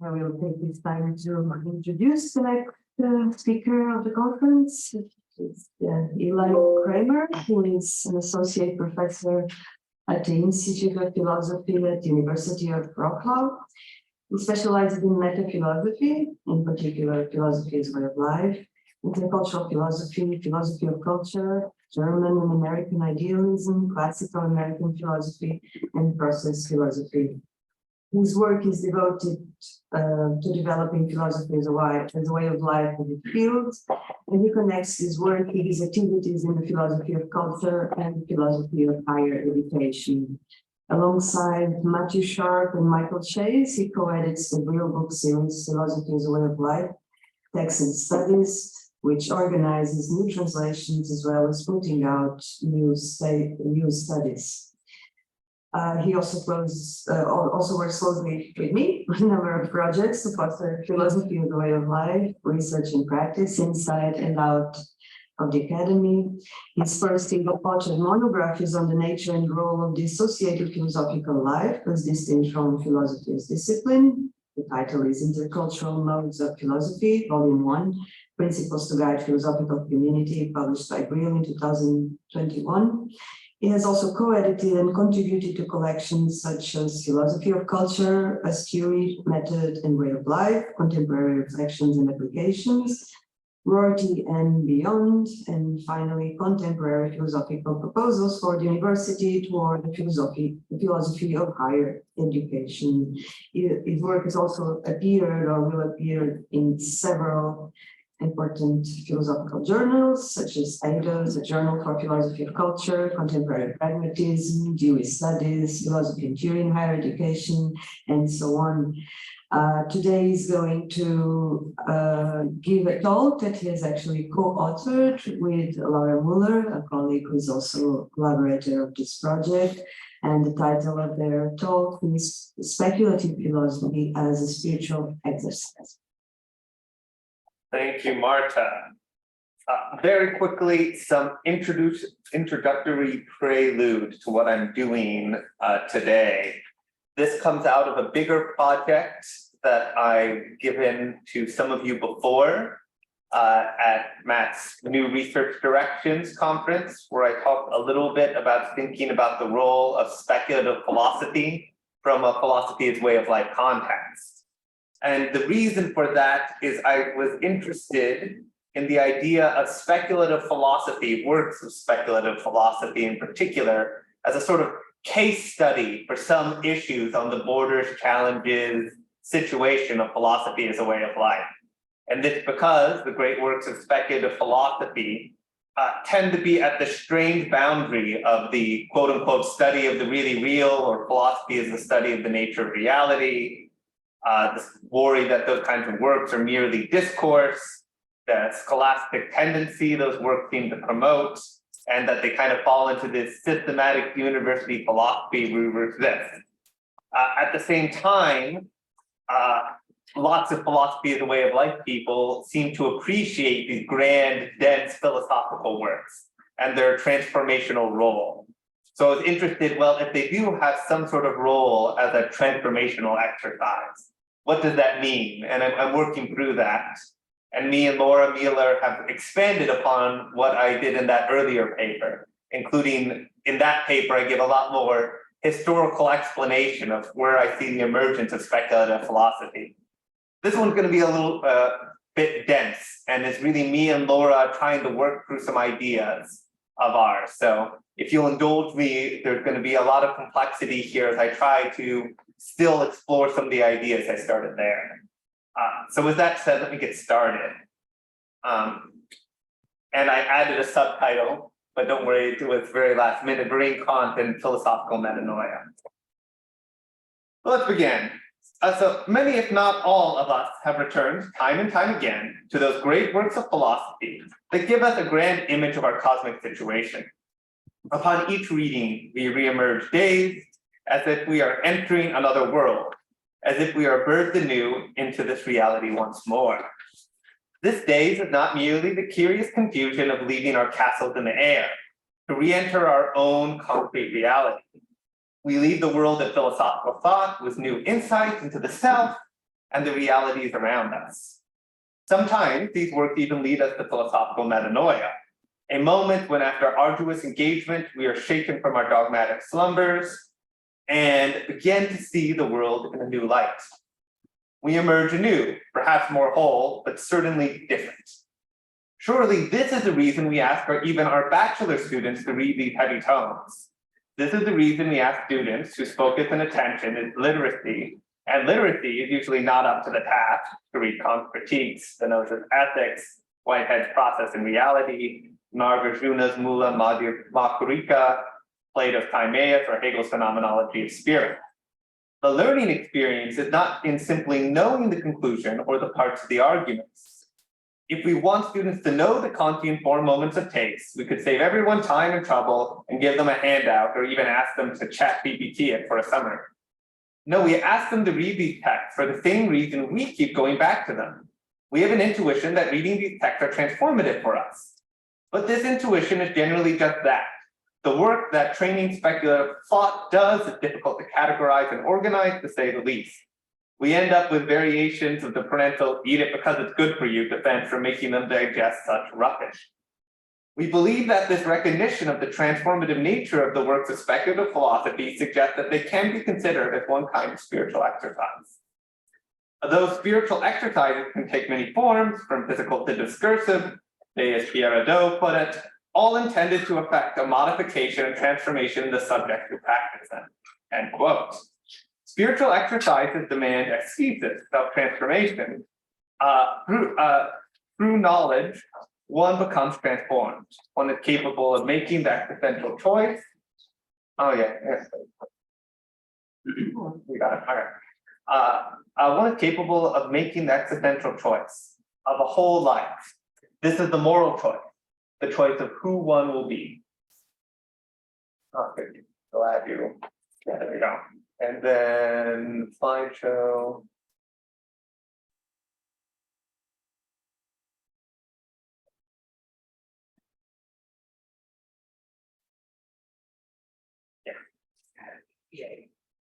I will take this time to introduce the next speaker of the conference. It's Eli Kramer, who is an associate professor at the Institute of Philosophy at the University of Wrocław. He specializes in meta-philosophy, in particular philosophy as way of life, intercultural philosophy, philosophy of culture, German and American idealism, classical American philosophy, and process philosophy. His work is devoted to developing philosophy as a way of life in the field, and he connects his work with his activities in the philosophy of culture and the philosophy of higher education. Alongside Matthew Sharp and Michael Chase, he co-edits the Real Book series, Philosophy as a Way of Life, Texts and Studies, which organizes new translations as well as putting out new studies. He also works closely with me on a number of projects to foster philosophy as a way of life, research and practice, inside and out of the academy. His first single-portrait monograph is on the nature and role of the associated philosophical life as distinct from philosophy as discipline. The title is Intercultural Modes of Philosophy, Volume 1, Principles to Guide Philosophical Community, published by Brill in 2021. He has also co-edited and contributed to collections such as Philosophy of Culture, as Theory, Method, and Way of Life, Contemporary Reflections and Applications, Rorty and Beyond, and finally, Contemporary Philosophical Proposals for the University toward the philosophy of higher education. His work has also appeared or will appear in several important philosophical journals, such as Eidos, a Journal for Philosophy of Culture, Contemporary Pragmatism, Jewish Studies, Philosophy and Theory in Higher Education, and so on. Today he's going to give a talk that he has actually co-authored with Laura Mueller, a colleague who is also a collaborator of this project. And the title of their talk is Speculative Philosophy as a Spiritual Exercise. Thank you, Marta. Very quickly, some introductory prelude to what I'm doing today. This comes out of a bigger project that I've given to some of you before at Matt's New Research Directions Conference, where I talked a little bit about thinking about the role of speculative philosophy from a philosophy as way of life context. And the reason for that is I was interested in the idea of speculative philosophy, works of speculative philosophy in particular, as a sort of case study for some issues on the borders, challenges, situation of philosophy as a way of life. And this because the great works of speculative philosophy tend to be at the strange boundary of the quote unquote study of the really real, or philosophy as the study of the nature of reality. This worry that those kinds of works are merely discourse, the scholastic tendency those works seem to promote, and that they kind of fall into this systematic university philosophy we resist. At the same time, lots of philosophy as a way of life people seem to appreciate these grand, dense philosophical works and their transformational role. So I was interested, well, if they do have some sort of role as a transformational exercise, what does that mean? And I'm working through that. And me and Laura Mueller have expanded upon what I did in that earlier paper, including in that paper, I give a lot more historical explanation of where I see the emergence of speculative philosophy. This one's going to be a little bit dense, and it's really me and Laura trying to work through some ideas of ours. So if you'll indulge me, there's going to be a lot of complexity here as I try to still explore some of the ideas I started there. So with that said, let me get started. And I added a subtitle, but don't worry, it was very last minute, Brain Kant and Philosophical Metanoia. Well, let's begin. So many, if not all of us, have returned time and time again to those great works of philosophy that give us a grand image of our cosmic situation. Upon each reading, we reemerge dazed, as if we are entering another world, as if we are birthed anew into this reality once more. This daze is not merely the curious confusion of leaving our castles in the air, to re-enter our own concrete reality. We leave the world of philosophical thought with new insight into the self and the realities around us. Sometimes these works even lead us to philosophical metanoia, a moment when after arduous engagement, we are shaken from our dogmatic slumbers and begin to see the world in a new light. We emerge anew, perhaps more whole, but certainly different. Surely this is the reason we ask even our bachelor students to read these heavy tomes. This is the reason we ask students whose focus and attention is literacy, and literacy is usually not up to the task to read Kant's critiques, Spinoza's ethics, Whitehead's Process and Reality, Nagarjuna's Mula Makurika, Plato's Timaeus, or Hegel's Phenomenology of Spirit. The learning experience is not in simply knowing the conclusion or the parts of the arguments. If we want students to know the Kantian 4 moments of taste, we could save everyone time and trouble and give them a handout or even ask them to chat GPT it for a summary. No, we ask them to read these texts for the same reason we keep going back to them. We have an intuition that reading these texts are transformative for us. But this intuition is generally just that. The work that training speculative thought does is difficult to categorize and organize, to say the least. We end up with variations of the parental eat it because it's good for you defense for making them digest such rubbish. We believe that this recognition of the transformative nature of the works of speculative philosophy suggests that they can be considered as one kind of spiritual exercise. Though spiritual exercises can take many forms, from physical to discursive, as Pierre Hadot put it, all intended to effect a modification and transformation in the subject who practice them, end quote. Spiritual exercises demand ascesis, self-transformation. Through knowledge, one becomes transformed. One is capable of making the existential choice. Oh yeah, yes. We got it. Okay. One is capable of making the existential choice of a whole life. This is the moral choice, the choice of who one will be. Okay, glad you. Yeah, there we go. And then slideshow.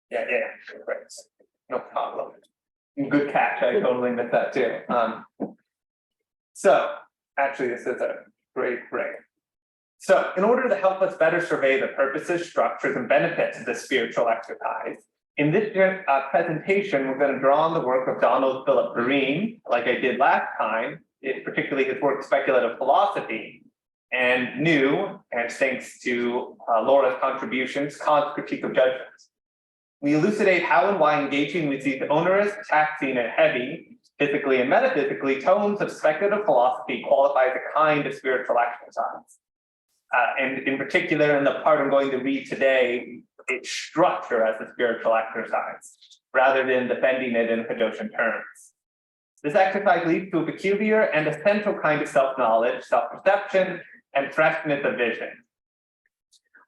Yeah, great. No problem. Good catch. I totally missed that too. So actually, this is a great break. So in order to help us better survey the purposes, structures, and benefits of this spiritual exercise, in this presentation, we're going to draw on the work of Donald Philip Vereen, like I did last time, particularly his work Speculative Philosophy, and new, and thanks to Laura's contributions, Kant's Critique of Judgment. We elucidate how and why engaging with these onerous, taxing, and heavy, physically and metaphysically, tomes of speculative philosophy qualify as a kind of spiritual exercise. And in particular, in the part I'm going to read today, its structure as a spiritual exercise, rather than defending it in Hadocian terms. This exercise leads to a peculiar and essential kind of self-knowledge, self-perception, and freshness of vision.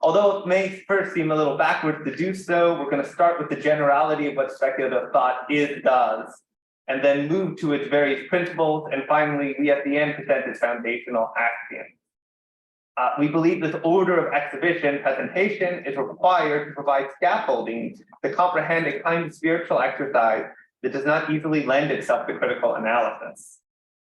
Although it may first seem a little backwards to do so, we're going to start with the generality of what speculative thought does, and then move to its various principles, and finally, we at the end present its foundational axioms. We believe this order of exhibition presentation is required to provide scaffolding to comprehend a kind of spiritual exercise that does not easily lend itself to critical analysis.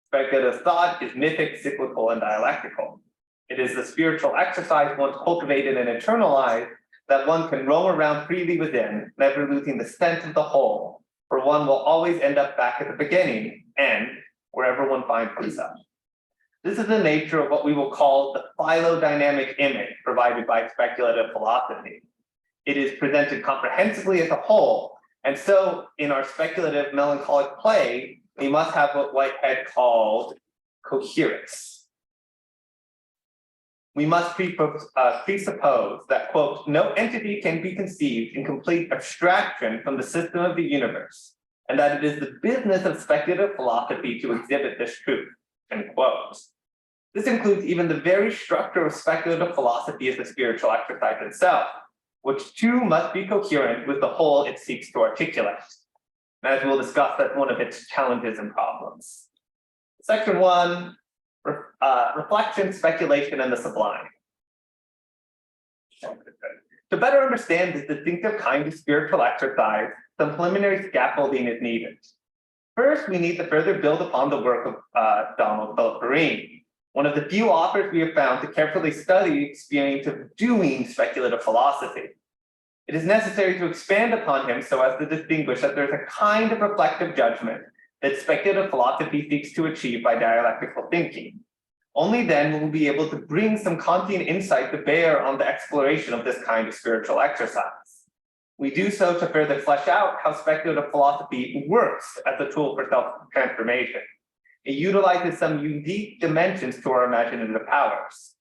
Speculative thought is mythic, cyclical, and dialectical. It is the spiritual exercise once cultivated and internalized that one can roam around freely within, never losing the sense of the whole, for one will always end up back at the beginning and wherever one finds himself. This is the nature of what we will call the phylodynamic image provided by speculative philosophy. It is presented comprehensively as a whole, and so in our speculative melancholic play, we must have what Whitehead called coherence. We must presuppose that, quote, no entity can be conceived in complete abstraction from the system of the universe, and that it is the business of speculative philosophy to exhibit this truth, end quote. This includes even the very structure of speculative philosophy as a spiritual exercise itself, which too must be coherent with the whole it seeks to articulate. And as we'll discuss, that's one of its challenges and problems. Section 1, reflection, speculation, and the sublime. To better understand this distinctive kind of spiritual exercise, some preliminary scaffolding is needed. First, we need to further build upon the work of Donald Philip Vereen, one of the few authors we have found to carefully study the experience of doing speculative philosophy. It is necessary to expand upon him so as to distinguish that there's a kind of reflective judgment that speculative philosophy seeks to achieve by dialectical thinking. Only then will we be able to bring some Kantian insight to bear on the exploration of this kind of spiritual exercise. We do so to further flesh out how speculative philosophy works as a tool for self-transformation. It utilizes some unique dimensions to our imaginative powers.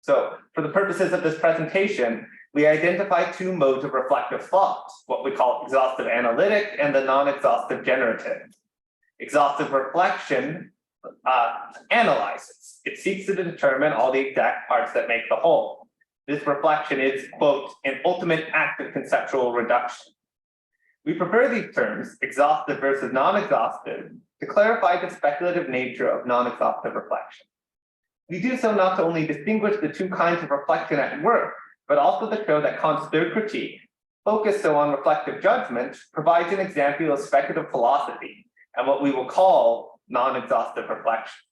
So, for the purposes of this presentation, we identify two modes of reflective thought, what we call exhaustive analytic and the non-exhaustive generative. Exhaustive reflection analyzes. It seeks to determine all the exact parts that make the whole. This reflection is, quote, an ultimate act of conceptual reduction. We prefer these terms, exhaustive versus non-exhaustive, to clarify the speculative nature of non-exhaustive reflection. We do so not to only distinguish the two kinds of reflection at work, but also to show that Kant's third critique, focused so on reflective judgment, provides an example of speculative philosophy and what we will call non-exhaustive reflection.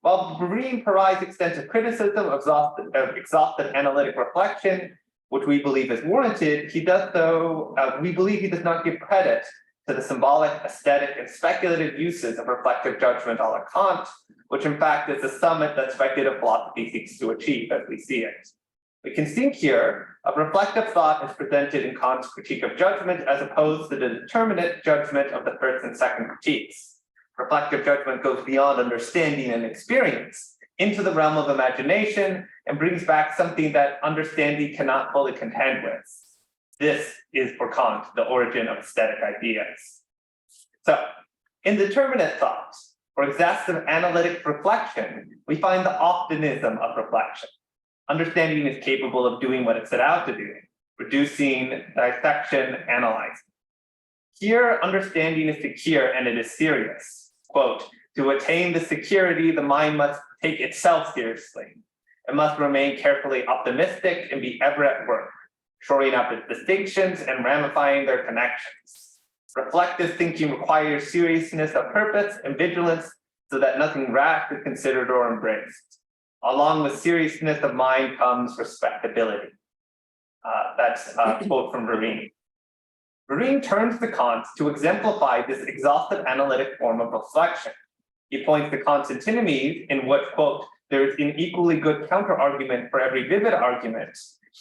While Vereen provides extensive criticism of exhaustive analytic reflection, which we believe is warranted, we believe he does not give credit to the symbolic, aesthetic, and speculative uses of reflective judgment a la Kant, which in fact is the summit that speculative philosophy seeks to achieve as we see it. We can think here of reflective thought as presented in Kant's critique of judgment as opposed to the determinate judgment of the first and second critiques. Reflective judgment goes beyond understanding and experience into the realm of imagination and brings back something that understanding cannot fully contend with. This is for Kant the origin of aesthetic ideas. So, in determinate thought, or exhaustive analytic reflection, we find the optimism of reflection. Understanding is capable of doing what it set out to do, reducing, dissection, analyzing. Here, understanding is secure and it is serious. Quote, to attain the security, the mind must take itself seriously. It must remain carefully optimistic and be ever at work, shoring up its distinctions and ramifying their connections. Reflective thinking requires seriousness of purpose and vigilance so that nothing rash is considered or embraced. Along with seriousness of mind comes respectability. That's a quote from Vereen. Vereen turns to Kant to exemplify this exhaustive analytic form of reflection. He points to Kant's antinomies in which, quote, there is an equally good counter-argument for every vivid argument,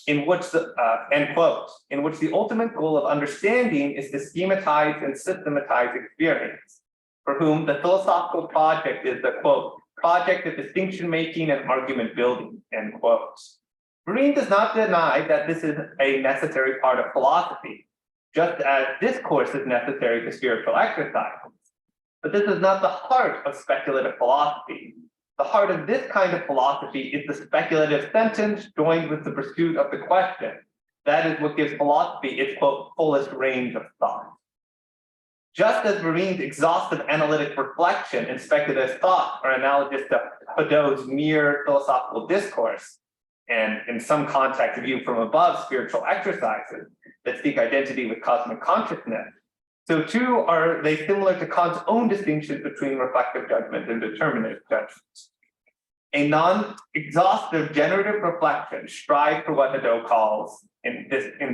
in which the, end quote, in which the ultimate goal of understanding is to schematize and systematize experience, for whom the philosophical project is the, quote, project of distinction making and argument building, end quote. Vereen does not deny that this is a necessary part of philosophy, just as discourse is necessary to spiritual exercise. But this is not the heart of speculative philosophy. The heart of this kind of philosophy is the speculative sentence joined with the pursuit of the question. That is what gives philosophy its, quote, fullest range of thought. Just as Vereen's exhaustive analytic reflection and speculative thought are analogous to Hadot's mere philosophical discourse, and in some context viewed from above spiritual exercises that seek identity with cosmic consciousness, so too are they similar to Kant's own distinctions between reflective judgment and determinative judgment. A non-exhaustive generative reflection strives for what Hadot calls, in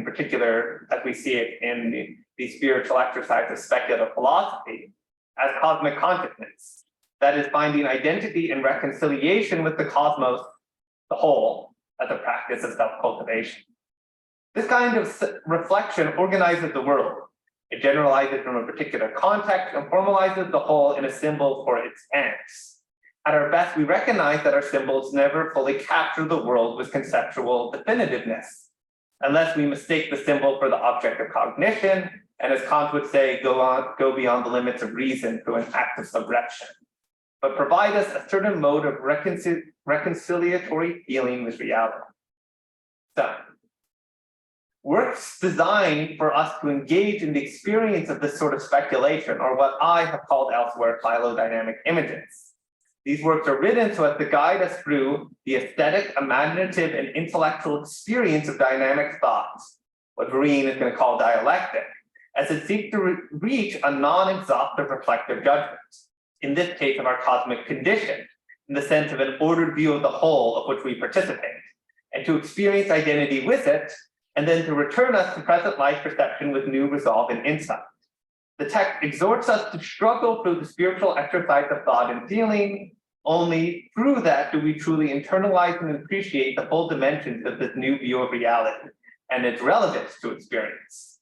particular, as we see it in the spiritual exercise of speculative philosophy, as cosmic consciousness. That is, finding identity and reconciliation with the cosmos, the whole, as a practice of self-cultivation. This kind of reflection organizes the world. It generalizes from a particular context and formalizes the whole in a symbol for its ends. At our best, we recognize that our symbols never fully capture the world with conceptual definitiveness, unless we mistake the symbol for the object of cognition, and as Kant would say, go beyond the limits of reason through an act of subrection, but provide us a certain mode of reconciliatory feeling with reality. So, works designed for us to engage in the experience of this sort of speculation, or what I have called elsewhere phylodynamic images. These works are written so as to guide us through the aesthetic, imaginative, and intellectual experience of dynamic thoughts, what Vereen is going to call dialectic, as it seeks to reach a non-exhaustive reflective judgment, in this case of our cosmic condition, in the sense of an ordered view of the whole of which we participate, and to experience identity with it, and then to return us to present life perception with new resolve and insight. The text exhorts us to struggle through the spiritual exercise of thought and feeling. Only through that do we truly internalize and appreciate the full dimensions of this new view of reality and its relevance to experience.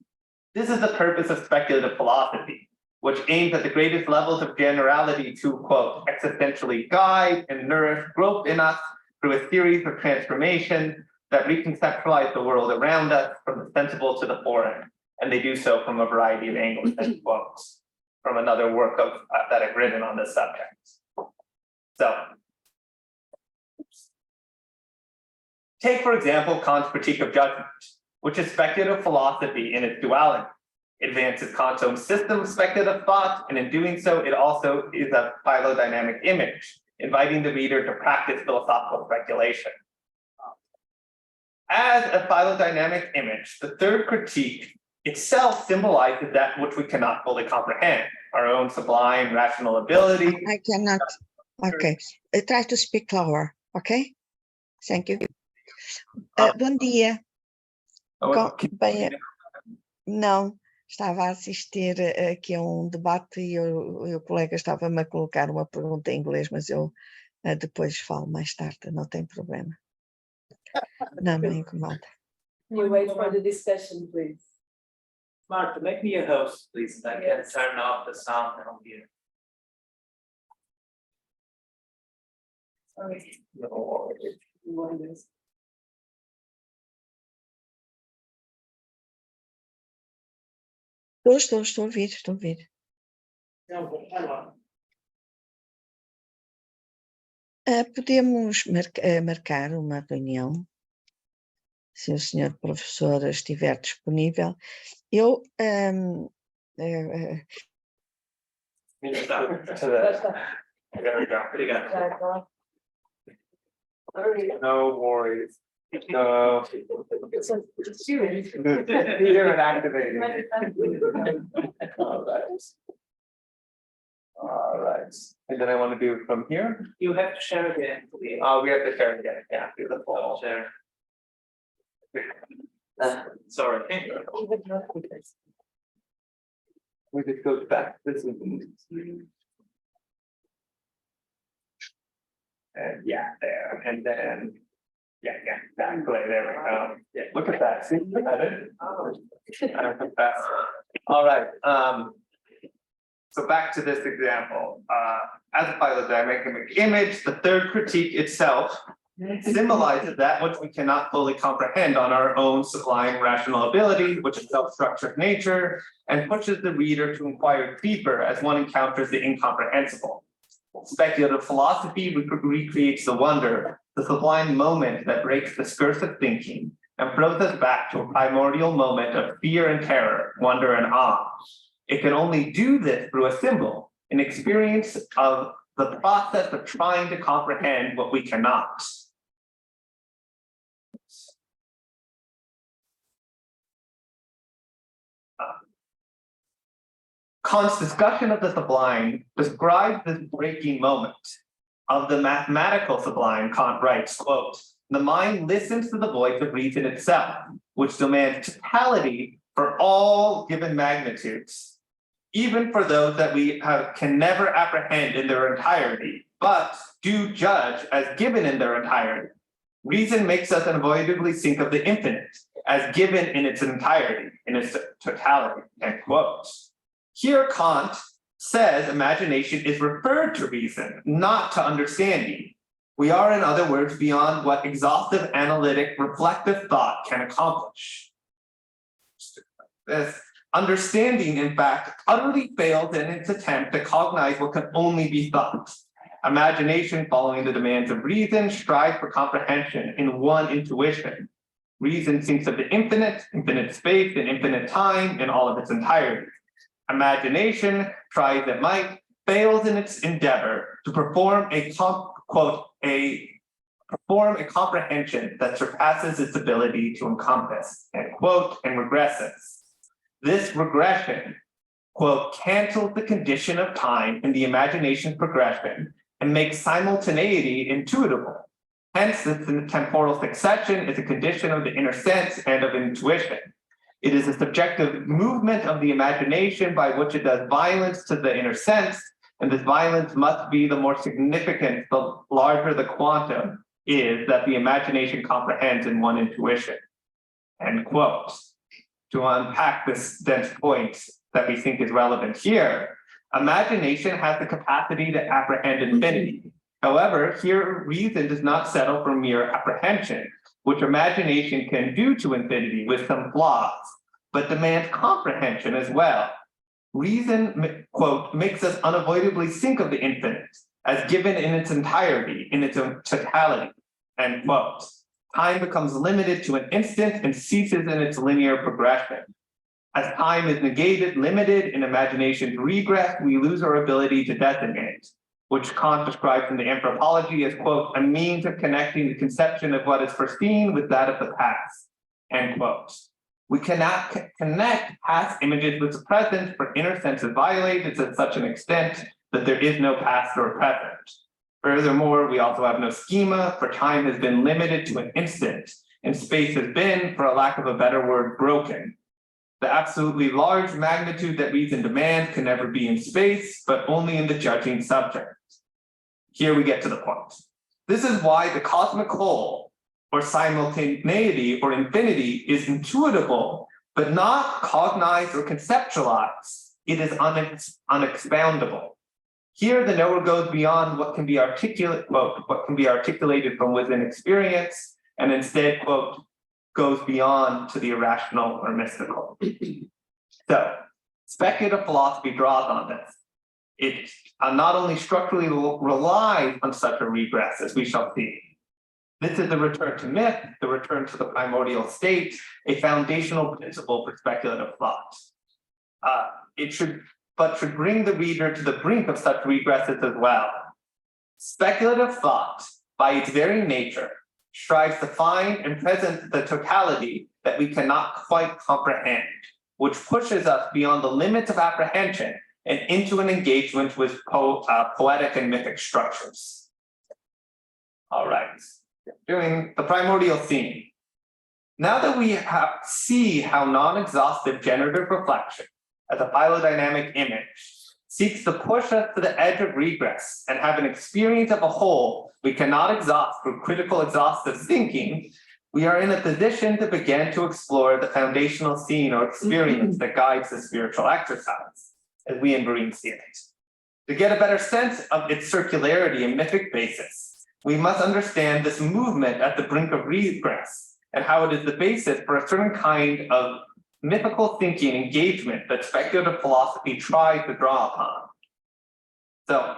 This is the purpose of speculative philosophy, which aims at the greatest levels of generality to, quote, existentially guide and nourish growth in us through a series of transformations that reconceptualize the world around us from the sensible to the foreign. And they do so from a variety of angles and quotes from another work of that I've written on this subject. So, take for example Kant's critique of judgment, which is speculative philosophy in its duality. It advances Kant's own system of speculative thought, and in doing so, it also is a phylodynamic image, inviting the reader to practice philosophical speculation. As a phylodynamic image, the third critique itself symbolizes that which we cannot fully comprehend, our own sublime rational ability. I cannot. Okay. Try to speak lower. Okay. Thank you. Bom dia. Bem, não, estava a assistir aqui a um debate e o colega estava-me a colocar uma pergunta em inglês, mas eu depois falo mais tarde, não tem problema. Não incomoda. You wait for the discussion, please. Marta, make me a host, please, and I can turn off the sound from here. Sorry. No, Estou a ouvir. Podemos marcar uma reunião, se o senhor professor estiver disponível. Eu No worries. No. You're activating. All right. And then I want to do it from here. You have to share again. We have to share again. Yeah, do the full Share. Sorry. We just go back. This is. And yeah, there, and then, yeah, exactly, there we go. Yeah, look at that, see, look at it. I don't confess. All right, so back to this example. As a phylodynamic image, the third critique itself symbolizes that which we cannot fully comprehend on our own sublime rational ability, which is self-structured nature, and pushes the reader to inquire deeper as one encounters the incomprehensible. Speculative philosophy recreates the wonder, the sublime moment that breaks the skirts of thinking and throws us back to a primordial moment of fear and terror, wonder and awe. It can only do this through a symbol, an experience of the process of trying to comprehend what we cannot. Kant's discussion of the sublime describes this breaking moment. Of the mathematical sublime, Kant writes, quote, "The mind listens to the voice of reason itself, which demands totality for all given magnitudes, even for those that we can never apprehend in their entirety, but do judge as given in their entirety. Reason makes us unavoidably think of the infinite as given in its entirety, in its totality," end quote. Here Kant says imagination is referred to reason, not to understanding. We are, in other words, beyond what exhaustive, analytic, reflective thought can accomplish. This understanding, in fact, utterly fails in its attempt to cognize what can only be thought. Imagination, following the demands of reason, strives for comprehension in one intuition. Reason thinks of the infinite, infinite space, and infinite time in all of its entirety. Imagination, try as it might, fails in its endeavor to perform a comprehension that surpasses its ability to encompass, end quote, and regresses. This regression, quote, cancels the condition of time in the imagination progression and makes simultaneity intuitable. Hence, the temporal succession is a condition of the inner sense and of intuition. It is a subjective movement of the imagination by which it does violence to the inner sense, and this violence must be the more significant the larger the quantum is that the imagination comprehends in one intuition. End quote. To unpack this dense point that we think is relevant here, imagination has the capacity to apprehend infinity. However, here reason does not settle for mere apprehension, which imagination can do to infinity with some flaws, but demands comprehension as well. Reason, quote, makes us unavoidably think of the infinite as given in its entirety, in its totality, end quote. Time becomes limited to an instant and ceases in its linear progression. As time is negated, limited in imagination's regress, we lose our ability to designate, which Kant describes in the Anthropology as, quote, a means of connecting the conception of what is foreseen with that of the past, end quote. We cannot connect past images with the present, for inner sense is violated to such an extent that there is no past or present. Furthermore, we also have no schema, for time has been limited to an instant, and space has been, for a lack of a better word, broken. The absolutely large magnitude that reason demands can never be in space, but only in the judging subject. Here we get to the point. This is why the cosmic whole, or simultaneity, or infinity is intuitable, but not cognized or conceptualized. It is unexpoundable. Here, the knower goes beyond what can be articulated from within experience, and instead, quote, goes beyond to the irrational or mystical. So, speculative philosophy draws on this. It not only structurally relies on such a regress, as we shall see. This is the return to myth, the return to the primordial state, a foundational principle for speculative thought. It should bring the reader to the brink of such regresses as well. Speculative thought, by its very nature, strives to find and present the totality that we cannot quite comprehend, which pushes us beyond the limits of apprehension and into an engagement with poetic and mythic structures. All right, doing the primordial theme. Now that we see how non-exhaustive generative reflection as a phylodynamic image seeks to push us to the edge of regress and have an experience of a whole we cannot exhaust through critical exhaustive thinking, we are in a position to begin to explore the foundational scene or experience that guides the spiritual exercise, as we in Beira see it. To get a better sense of its circularity and mythic basis, we must understand this movement at the brink of regress and how it is the basis for a certain kind of mythical thinking engagement that speculative philosophy tries to draw upon. So,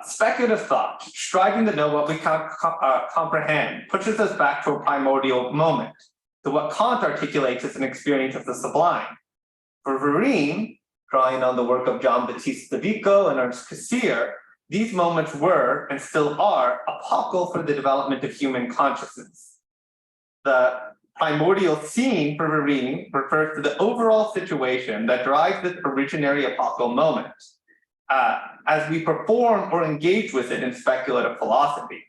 speculative thought, striving to know what we can't comprehend, pushes us back to a primordial moment, to what Kant articulates as an experience of the sublime. For Beira, drawing on the work of John Battista Vico and Ernst Cassirer, these moments were, and still are, apocal for the development of human consciousness. The primordial scene for Beira refers to the overall situation that drives this originary apocal moment. As we perform or engage with it in speculative philosophy,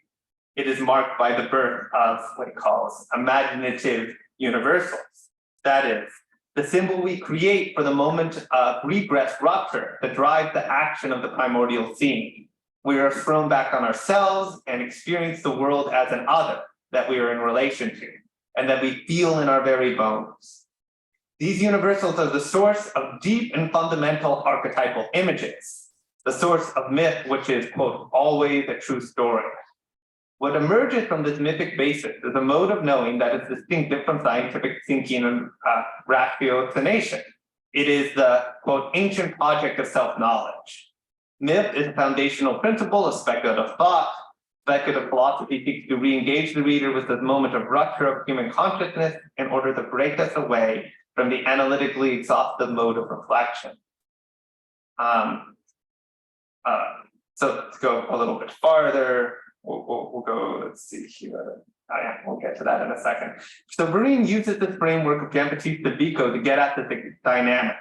it is marked by the birth of what he calls imaginative universals. That is, the symbol we create for the moment of regress rupture that drives the action of the primordial scene. We are thrown back on ourselves and experience the world as an other that we are in relation to, and that we feel in our very bones. These universals are the source of deep and fundamental archetypal images, the source of myth, which is, quote, always a true story. What emerges from this mythic basis is a mode of knowing that is distinctive from scientific thinking and ratiocination. It is the, quote, ancient project of self-knowledge. Myth is a foundational principle of speculative thought. Speculative philosophy seeks to re-engage the reader with this moment of rupture of human consciousness in order to break us away from the analytically exhaustive mode of reflection. So let's go a little bit farther. We'll go, let's see here. We'll get to that in a second. So Vereen uses this framework of Giambattista Vico to get at the dynamic.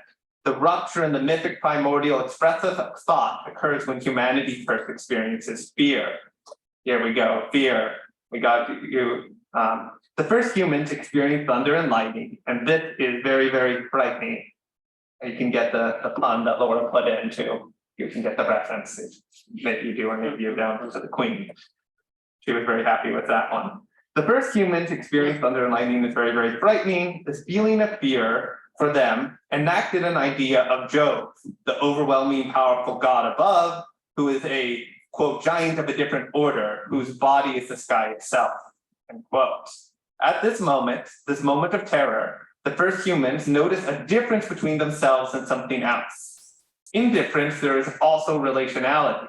The rupture in the mythic primordial expressive thought occurs when humanity first experiences fear. Here we go, fear. We got you. The first humans experienced thunder and lightning, and this is very, very frightening. You can get the pun that Laura put into. You can get the reference that you do an interview down to the Queen. She was very happy with that one. The first humans experienced thunder and lightning is very, very frightening. This feeling of fear for them enacted an idea of Jove, the overwhelming, powerful god above, who is a, quote, giant of a different order, whose body is the sky itself, end quote. At this moment of terror, the first humans notice a difference between themselves and something else. In difference, there is also relationality.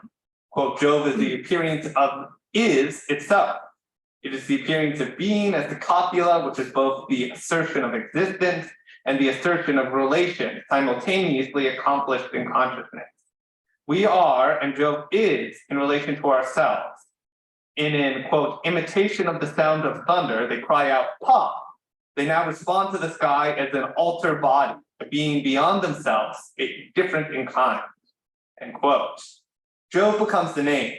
Quote, Jove is the appearance of is itself. It is the appearance of being as the copula, which is both the assertion of existence and the assertion of relation, simultaneously accomplished in consciousness. We are, and Jove is, in relation to ourselves. In quote, imitation of the sound of thunder, they cry out, "Pa!" They now respond to the sky as an alter body, a being beyond themselves, different in kind, end quote. Jove becomes the name.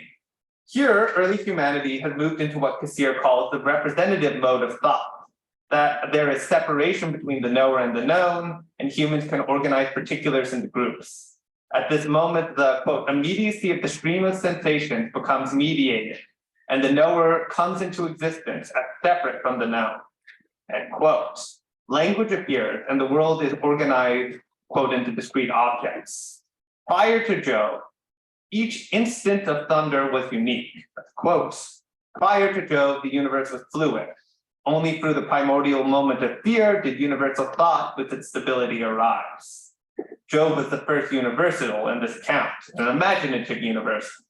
Here, early humanity has moved into what Cassirer calls the representative mode of thought, that there is separation between the knower and the known, and humans can organize particulars into groups. At this moment, the, quote, immediacy of the stream of sensations becomes mediated, and the knower comes into existence as separate from the known, end quote. Language appears, and the world is organized, quote, into discrete objects. Prior to Jove, each instant of thunder was unique. Quote, prior to Jove, the universe was fluid. Only through the primordial moment of fear did universal thought with its stability arise. Jove was the first universal in this account, an imaginative universal.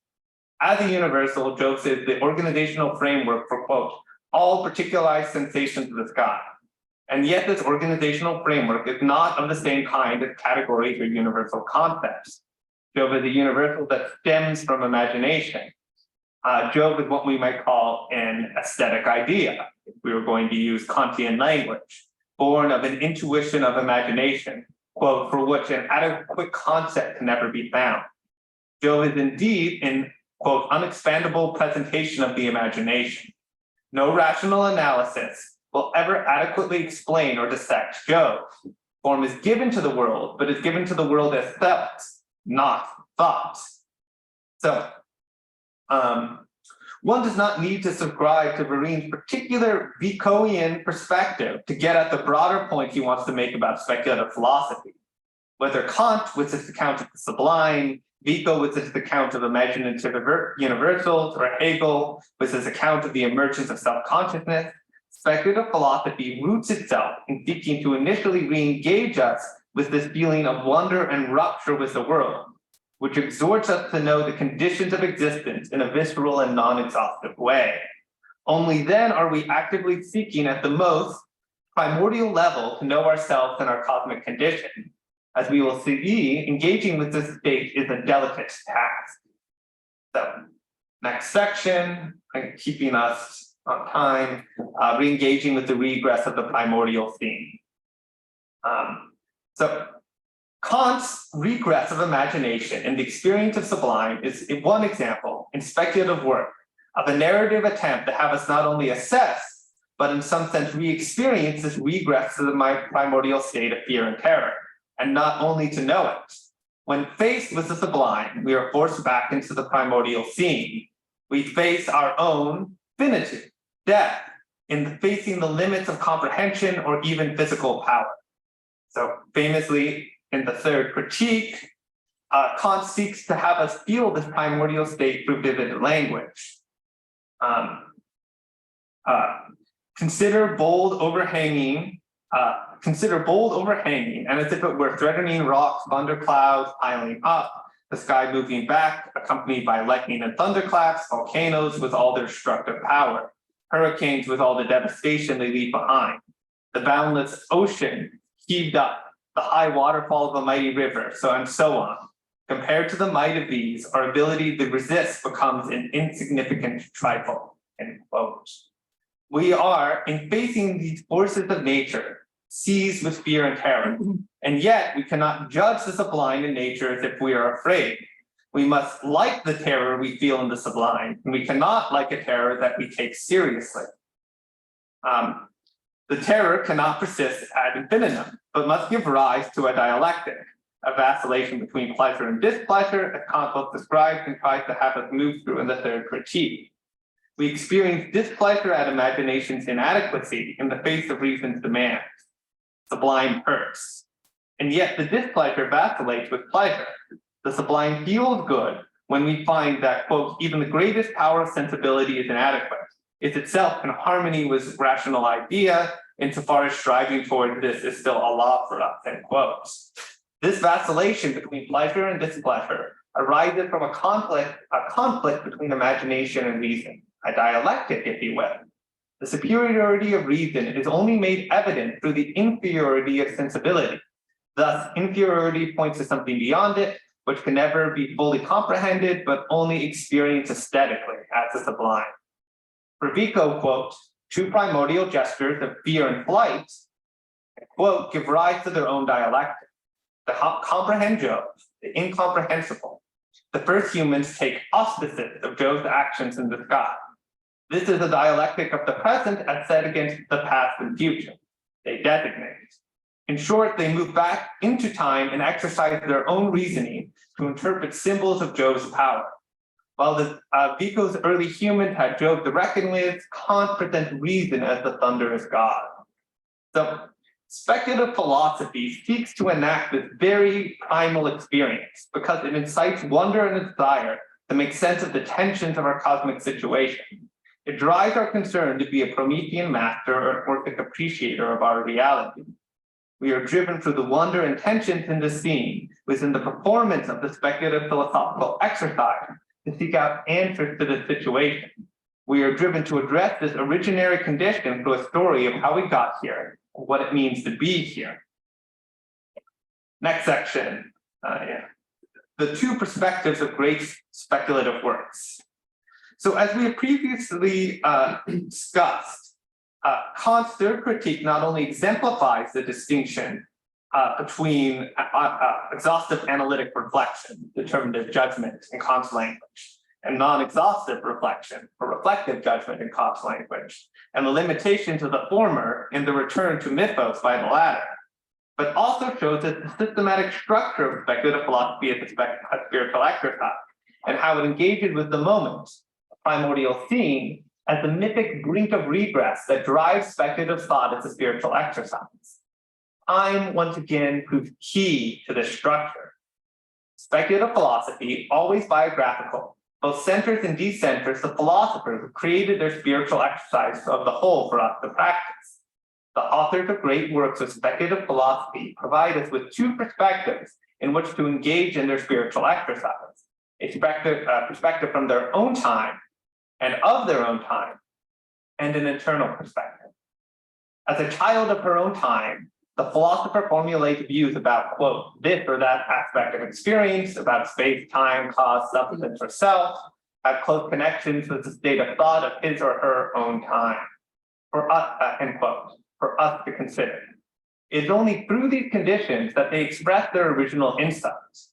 As a universal, Jove is the organizational framework for, quote, all particularized sensations of the sky. And yet this organizational framework is not of the same kind as categories or universal concepts. Jove is a universal that stems from imagination. Jove is what we might call an aesthetic idea, if we were going to use Kantian language, born of an intuition of imagination, quote, for which an adequate concept can never be found. Jove is indeed an, quote, unexpandable presentation of the imagination. No rational analysis will ever adequately explain or dissect Jove. Form is given to the world, but is given to the world as thoughts, not thoughts. So, one does not need to subscribe to Vereen's particular Vicoian perspective to get at the broader point he wants to make about speculative philosophy. Whether Kant, with his account of the sublime, Vico with his account of imaginative universals, or Hegel with his account of the emergence of self-consciousness, speculative philosophy roots itself in seeking to initially re-engage us with this feeling of wonder and rupture with the world, which exhorts us to know the conditions of existence in a visceral and non-exhaustive way. Only then are we actively seeking at the most primordial level to know ourselves and our cosmic condition. As we will see, engaging with this state is a delicate task. So, next section, keeping us on time, re-engaging with the regress of the primordial theme. So, Kant's regress of imagination and the experience of sublime is one example in speculative work of a narrative attempt to have us not only assess, but in some sense re-experience this regress to the primordial state of fear and terror, and not only to know it. When faced with the sublime, we are forced back into the primordial scene. We face our own finitude, death, in facing the limits of comprehension or even physical power. So famously, in the third critique, Kant seeks to have us feel this primordial state through vivid language. Consider bold overhanging, and as if it were threatening rocks, thunderclouds piling up, the sky moving back, accompanied by lightning and thunderclaps, volcanoes with all their destructive power, hurricanes with all the devastation they leave behind, the boundless ocean heaved up, the high waterfall of a mighty river, and so on. Compared to the might of these, our ability to resist becomes an insignificant trifle, end quote. We are, in facing these forces of nature, seized with fear and terror. And yet we cannot judge the sublime in nature as if we are afraid. We must like the terror we feel in the sublime, and we cannot like a terror that we take seriously. The terror cannot persist ad infinitum, but must give rise to a dialectic, a vacillation between pleasure and displeasure, as Kant both describes and tries to have us move through in the third critique. We experience displeasure at imagination's inadequacy in the face of reason's demands. Sublime hurts. And yet the displeasure vacillates with pleasure. The sublime feels good when we find that, quote, even the greatest power of sensibility is inadequate. It's itself in harmony with rational idea, insofar as striving toward this is still a law for us, end quotes. This vacillation between pleasure and displeasure arises from a conflict between imagination and reason, a dialectic, if you will. The superiority of reason is only made evident through the inferiority of sensibility. Thus, inferiority points to something beyond it, which can never be fully comprehended, but only experienced aesthetically as the sublime. For Vico, quote, two primordial gestures of fear and flight, quote, give rise to their own dialectic. To comprehend Jove, the incomprehensible, the first humans take auspices of Jove's actions in the sky. This is a dialectic of the present as set against the past and future. They designate. In short, they move back into time and exercise their own reasoning to interpret symbols of Jove's power. While the Vico's early humans had Jove to reckon with, Kant presents reason as the thunderous god. So, speculative philosophy seeks to enact this very primal experience because it incites wonder and desire to make sense of the tensions of our cosmic situation. It drives our concern to be a Promethean master or orphic appreciator of our reality. We are driven through the wonder and tensions in the scene within the performance of the speculative philosophical exercise to seek out answers to the situation. We are driven to address this originary condition through a story of how we got here and what it means to be here. Next section, the two perspectives of great speculative works. So as we have previously discussed, Kant's third critique not only exemplifies the distinction between exhaustive analytic reflection, determinative judgment in Kant's language, and non-exhaustive reflection or reflective judgment in Kant's language, and the limitations of the former in the return to mythos by the latter, but also shows that the systematic structure of speculative philosophy is a spiritual exercise, and how it engages with the moment, a primordial scene, as the mythic brink of regress that drives speculative thought as a spiritual exercise. Time, once again, proves key to this structure. Speculative philosophy, always biographical, both centers and decenters the philosophers who created their spiritual exercise of the whole for us to practice. The authors of great works of speculative philosophy provide us with two perspectives in which to engage in their spiritual exercise. A perspective from their own time and of their own time, and an internal perspective. As a child of her own time, the philosopher formulates views about, quote, this or that aspect of experience, about space, time, cause, substance, or self, have close connections with the state of thought of his or her own time, for us, end quote, for us to consider. It is only through these conditions that they express their original insights.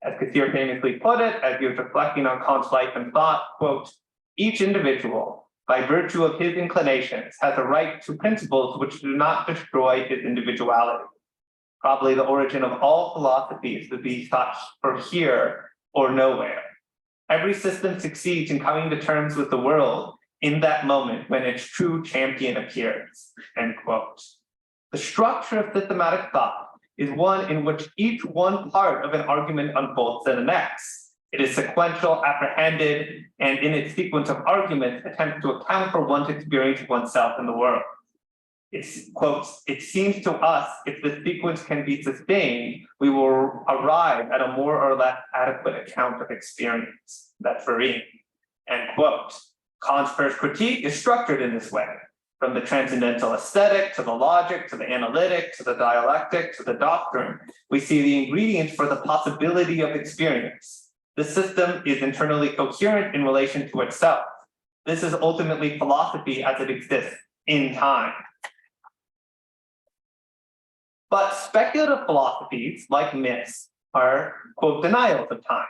As Kassir famously put it, as he was reflecting on Kant's life and thought, quote, each individual, by virtue of his inclinations, has a right to principles which do not destroy his individuality. Probably the origin of all philosophies would be such for here or nowhere. Every system succeeds in coming to terms with the world in that moment when its true champion appears, end quote. The structure of systematic thought is one in which each one part of an argument unfolds to the next. It is sequential, apprehended, and in its sequence of arguments, attempts to account for one's experience of oneself in the world. It's, quotes, it seems to us if the sequence can be sustained, we will arrive at a more or less adequate account of experience. That's Vereen, end quote. Kant's first critique is structured in this way. From the transcendental aesthetic, to the logic, to the analytic, to the dialectic, to the doctrine, we see the ingredients for the possibility of experience. The system is internally coherent in relation to itself. This is ultimately philosophy as it exists in time. But speculative philosophies, like myths, are, quote, denials of time,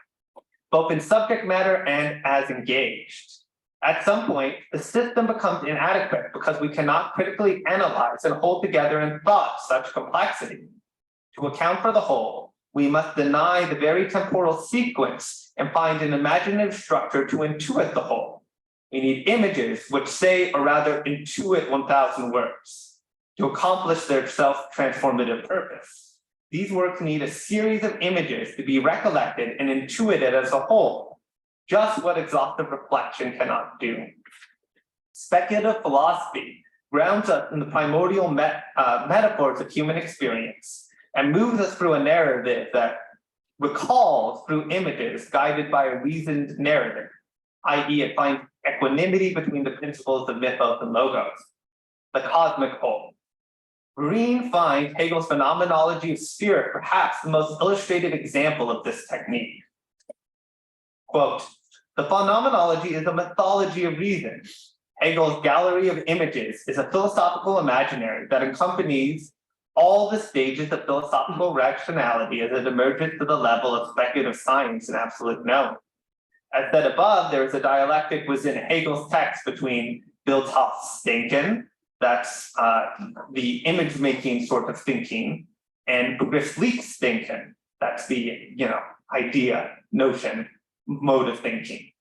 both in subject matter and as engaged. At some point, the system becomes inadequate because we cannot critically analyze and hold together in thought such complexity. To account for the whole, we must deny the very temporal sequence and find an imaginative structure to intuit the whole. We need images which say, or rather intuit 1,000 words to accomplish their self-transformative purpose. These works need a series of images to be recollected and intuited as a whole, just what exhaustive reflection cannot do. Speculative philosophy grounds us in the primordial metaphors of human experience and moves us through a narrative that recalls through images guided by a reasoned narrative, i.e. it finds equanimity between the principles of mythos and logos, the cosmic whole. Green finds Hegel's phenomenology of spirit perhaps the most illustrated example of this technique. Quote, the phenomenology is a mythology of reason. Hegel's gallery of images is a philosophical imaginary that accompanies all the stages of philosophical rationality as it emerges to the level of speculative science and absolute knowing. As said above, there is a dialectic within Hegel's text between Bildhaftsdenken, that's the image-making sort of thinking, and Begriffslichsdenken, that's the idea, notion, mode of thinking.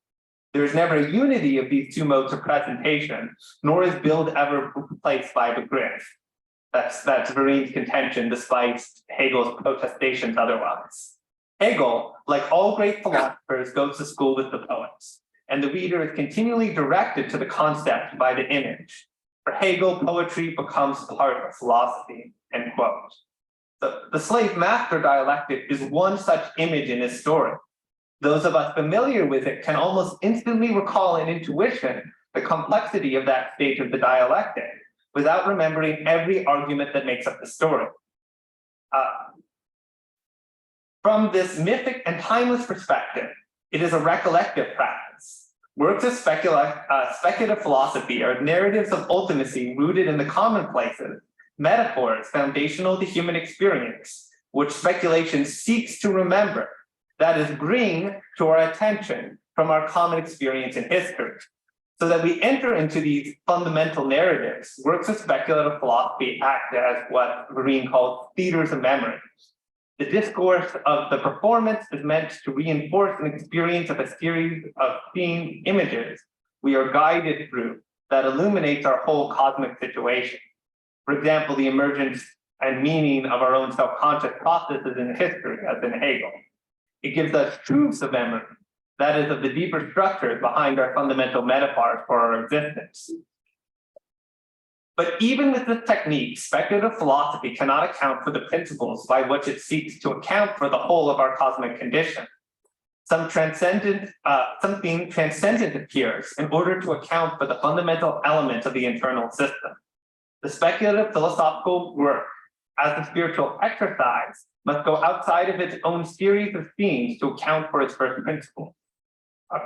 There is never a unity of these two modes of presentation, nor is Bild ever replaced by Begriff. That's Vereen's contention, despite Hegel's protestations otherwise. Hegel, like all great philosophers, goes to school with the poets, and the reader is continually directed to the concept by the image. For Hegel, poetry becomes part of philosophy, end quote. The slave master dialectic is one such image in his story. Those of us familiar with it can almost instantly recall in intuition the complexity of that stage of the dialectic, without remembering every argument that makes up the story. From this mythic and timeless perspective, it is a recollective practice. Works of speculative philosophy are narratives of ultimacy rooted in the commonplaces, metaphors foundational to human experience, which speculation seeks to remember, that is, bring to our attention from our common experience in history. So that we enter into these fundamental narratives, works of speculative philosophy act as what Vereen called theaters of memory. The discourse of the performance is meant to reinforce an experience of a series of seeing images we are guided through that illuminates our whole cosmic situation. For example, the emergence and meaning of our own self-conscious processes in history, as in Hegel. It gives us truths of memory, that is, of the deeper structures behind our fundamental metaphors for our existence. But even with this technique, speculative philosophy cannot account for the principles by which it seeks to account for the whole of our cosmic condition. Something transcendent appears in order to account for the fundamental elements of the internal system. The speculative philosophical work, as a spiritual exercise, must go outside of its own series of themes to account for its first principle.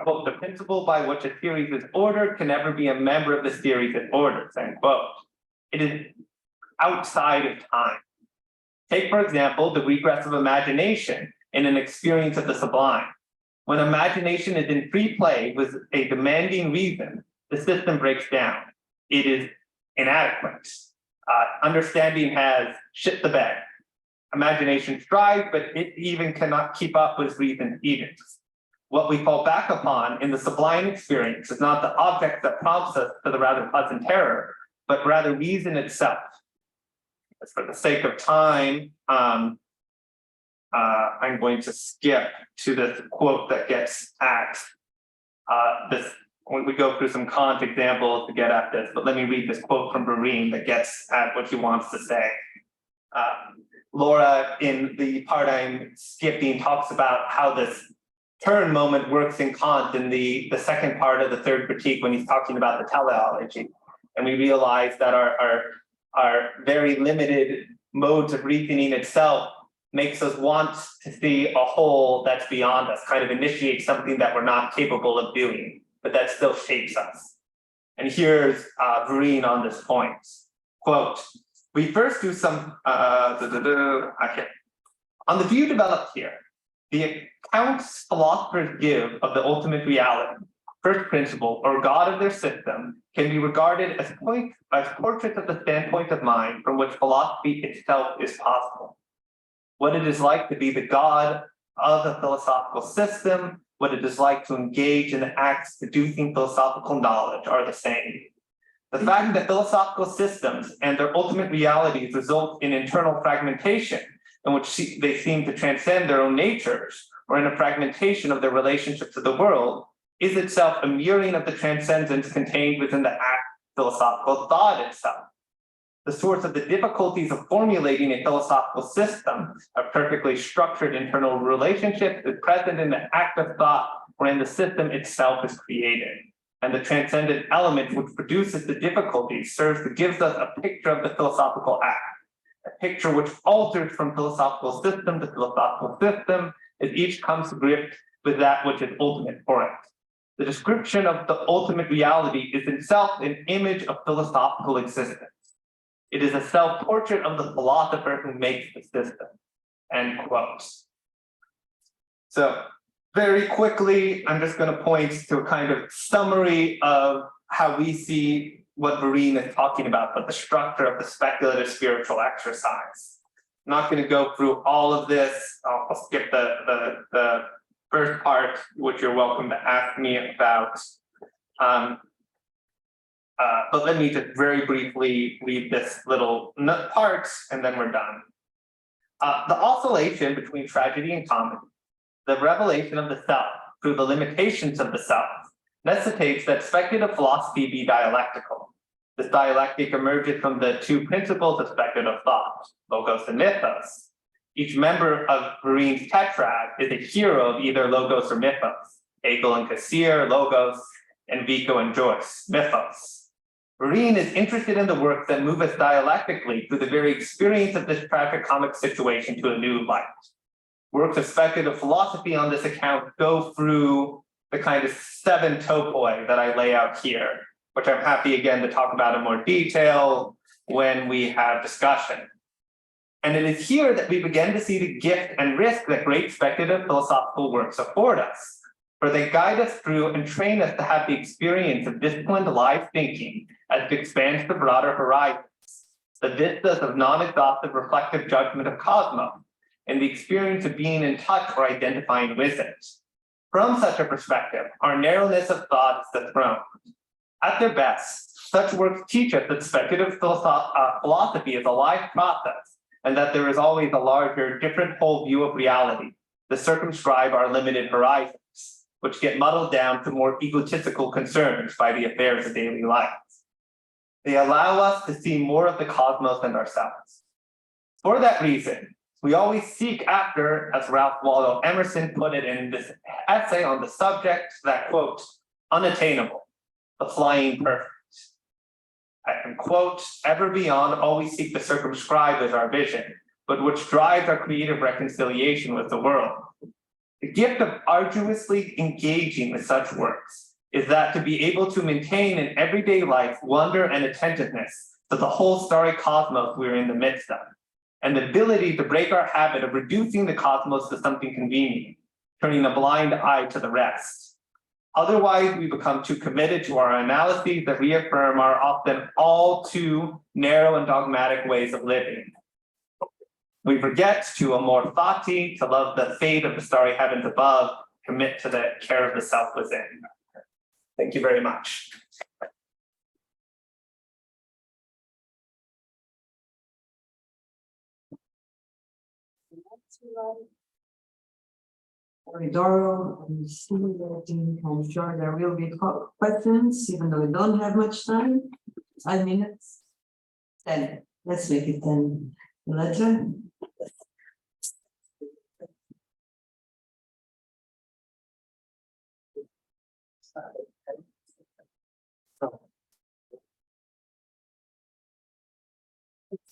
Quote, the principle by which a series is ordered can never be a member of the series it orders, end quote. It is outside of time. Take, for example, the regress of imagination in an experience of the sublime. When imagination is in free play with a demanding reason, the system breaks down. It is inadequate. Understanding has shit the bed. Imagination strives, but it even cannot keep up with reason's edicts. What we fall back upon in the sublime experience is not the object that prompts us to the rather pleasant terror, but rather reason itself. As for the sake of time, I'm going to skip to this quote that gets at we go through some Kant examples to get at this, but let me read this quote from Vereen that gets at what he wants to say. Laura, in the part I'm skipping, talks about how this turn moment works in Kant in the second part of the third critique when he's talking about the teleology. And we realize that our very limited modes of reasoning itself makes us want to see a whole that's beyond us, kind of initiates something that we're not capable of doing, but that still shapes us. And here's Vereen on this point. Quote, we first do some, okay. On the view developed here, the accounts philosophers give of the ultimate reality, first principle, or God of their system, can be regarded as portraits of the standpoint of mind from which philosophy itself is possible. What it is like to be the God of the philosophical system, what it is like to engage in the acts producing philosophical knowledge are the same. The fact that philosophical systems and their ultimate realities result in internal fragmentation, in which they seem to transcend their own natures, or in a fragmentation of their relationship to the world, is itself a mirroring of the transcendence contained within the act of philosophical thought itself. The source of the difficulties of formulating a philosophical system of perfectly structured internal relationships is present in the act of thought wherein the system itself is created. And the transcendent element which produces the difficulties serves to give us a picture of the philosophical act, a picture which alters from philosophical system to philosophical system as each comes to grips with that which is ultimate for it. The description of the ultimate reality is itself an image of philosophical existence. It is a self-portrait of the philosopher who makes the system, end quote. So very quickly, I'm just going to point to a kind of summary of how we see what Vereen is talking about, but the structure of the speculative spiritual exercise. I'm not going to go through all of this. I'll skip the first part, which you're welcome to ask me about. But let me just very briefly read this little part, and then we're done. The oscillation between tragedy and comedy, the revelation of the self through the limitations of the self, necessitates that speculative philosophy be dialectical. This dialectic emerges from the two principles of speculative thought, logos and mythos. Each member of Vereen's tetrad is a hero of either logos or mythos. Hegel and Cassirer, logos, and Vico and Joyce, mythos. Vereen is interested in the works that move us dialectically through the very experience of this tragicomic situation to a new light. Works of speculative philosophy on this account go through the kind of 7 topoi that I lay out here, which I'm happy again to talk about in more detail when we have discussion. And it is here that we begin to see the gift and risk that great speculative philosophical works afford us, for they guide us through and train us to have the experience of disciplined live thinking as it expands to broader horizons, the vistas of non-exhaustive reflective judgment of cosmos, and the experience of being in touch or identifying with it. From such a perspective, our narrowness of thought is dethroned. At their best, such works teach us that speculative philosophy is a live process, and that there is always a larger, different whole view of reality to circumscribe our limited horizons, which get muddled down to more egotistical concerns by the affairs of daily life. They allow us to see more of the cosmos and ourselves. For that reason, we always seek after, as Ralph Waldo Emerson put it in this essay on the subject, that quote, unattainable, the flying perfect. And quote, ever beyond all we seek to circumscribe is our vision, but which drives our creative reconciliation with the world. The gift of arduously engaging with such works is that to be able to maintain in everyday life wonder and attentiveness to the whole starry cosmos we're in the midst of, and the ability to break our habit of reducing the cosmos to something convenient, turning a blind eye to the rest. Otherwise, we become too committed to our analyses that reaffirm our often all too narrow and dogmatic ways of living. We forget to amor fati, to love the fate of the starry heavens above, commit to the care of the self within. Thank you very much. Corridor, and see that I'm sure there will be questions, even though we don't have much time. 5 minutes. 10. Let's make it 10. Letter.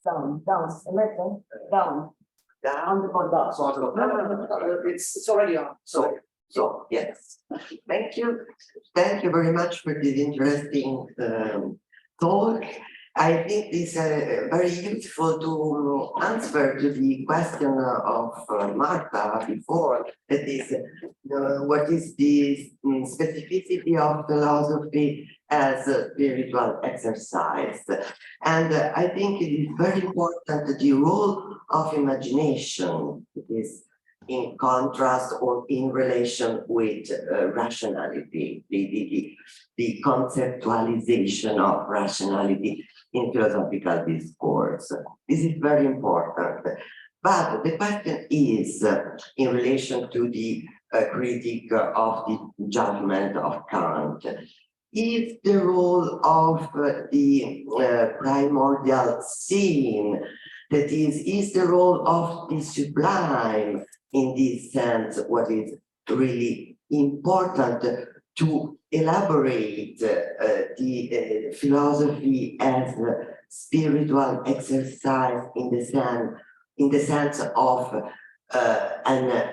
Down, letter, down. Down the bottom. No, it's already on. So So, yes, thank you. Thank you very much for this interesting talk. I think it's very useful to answer to the question of Marta before, that is, what is the specificity of philosophy as a spiritual exercise. And I think it is very important the role of imagination, it is in contrast or in relation with rationality, the conceptualization of rationality in philosophical discourse. This is very important. But the question is, in relation to the critique of the judgment of Kant, is the role of the primordial scene, that is the role of the sublime, in this sense, what is really important to elaborate the philosophy as a spiritual exercise in the sense of an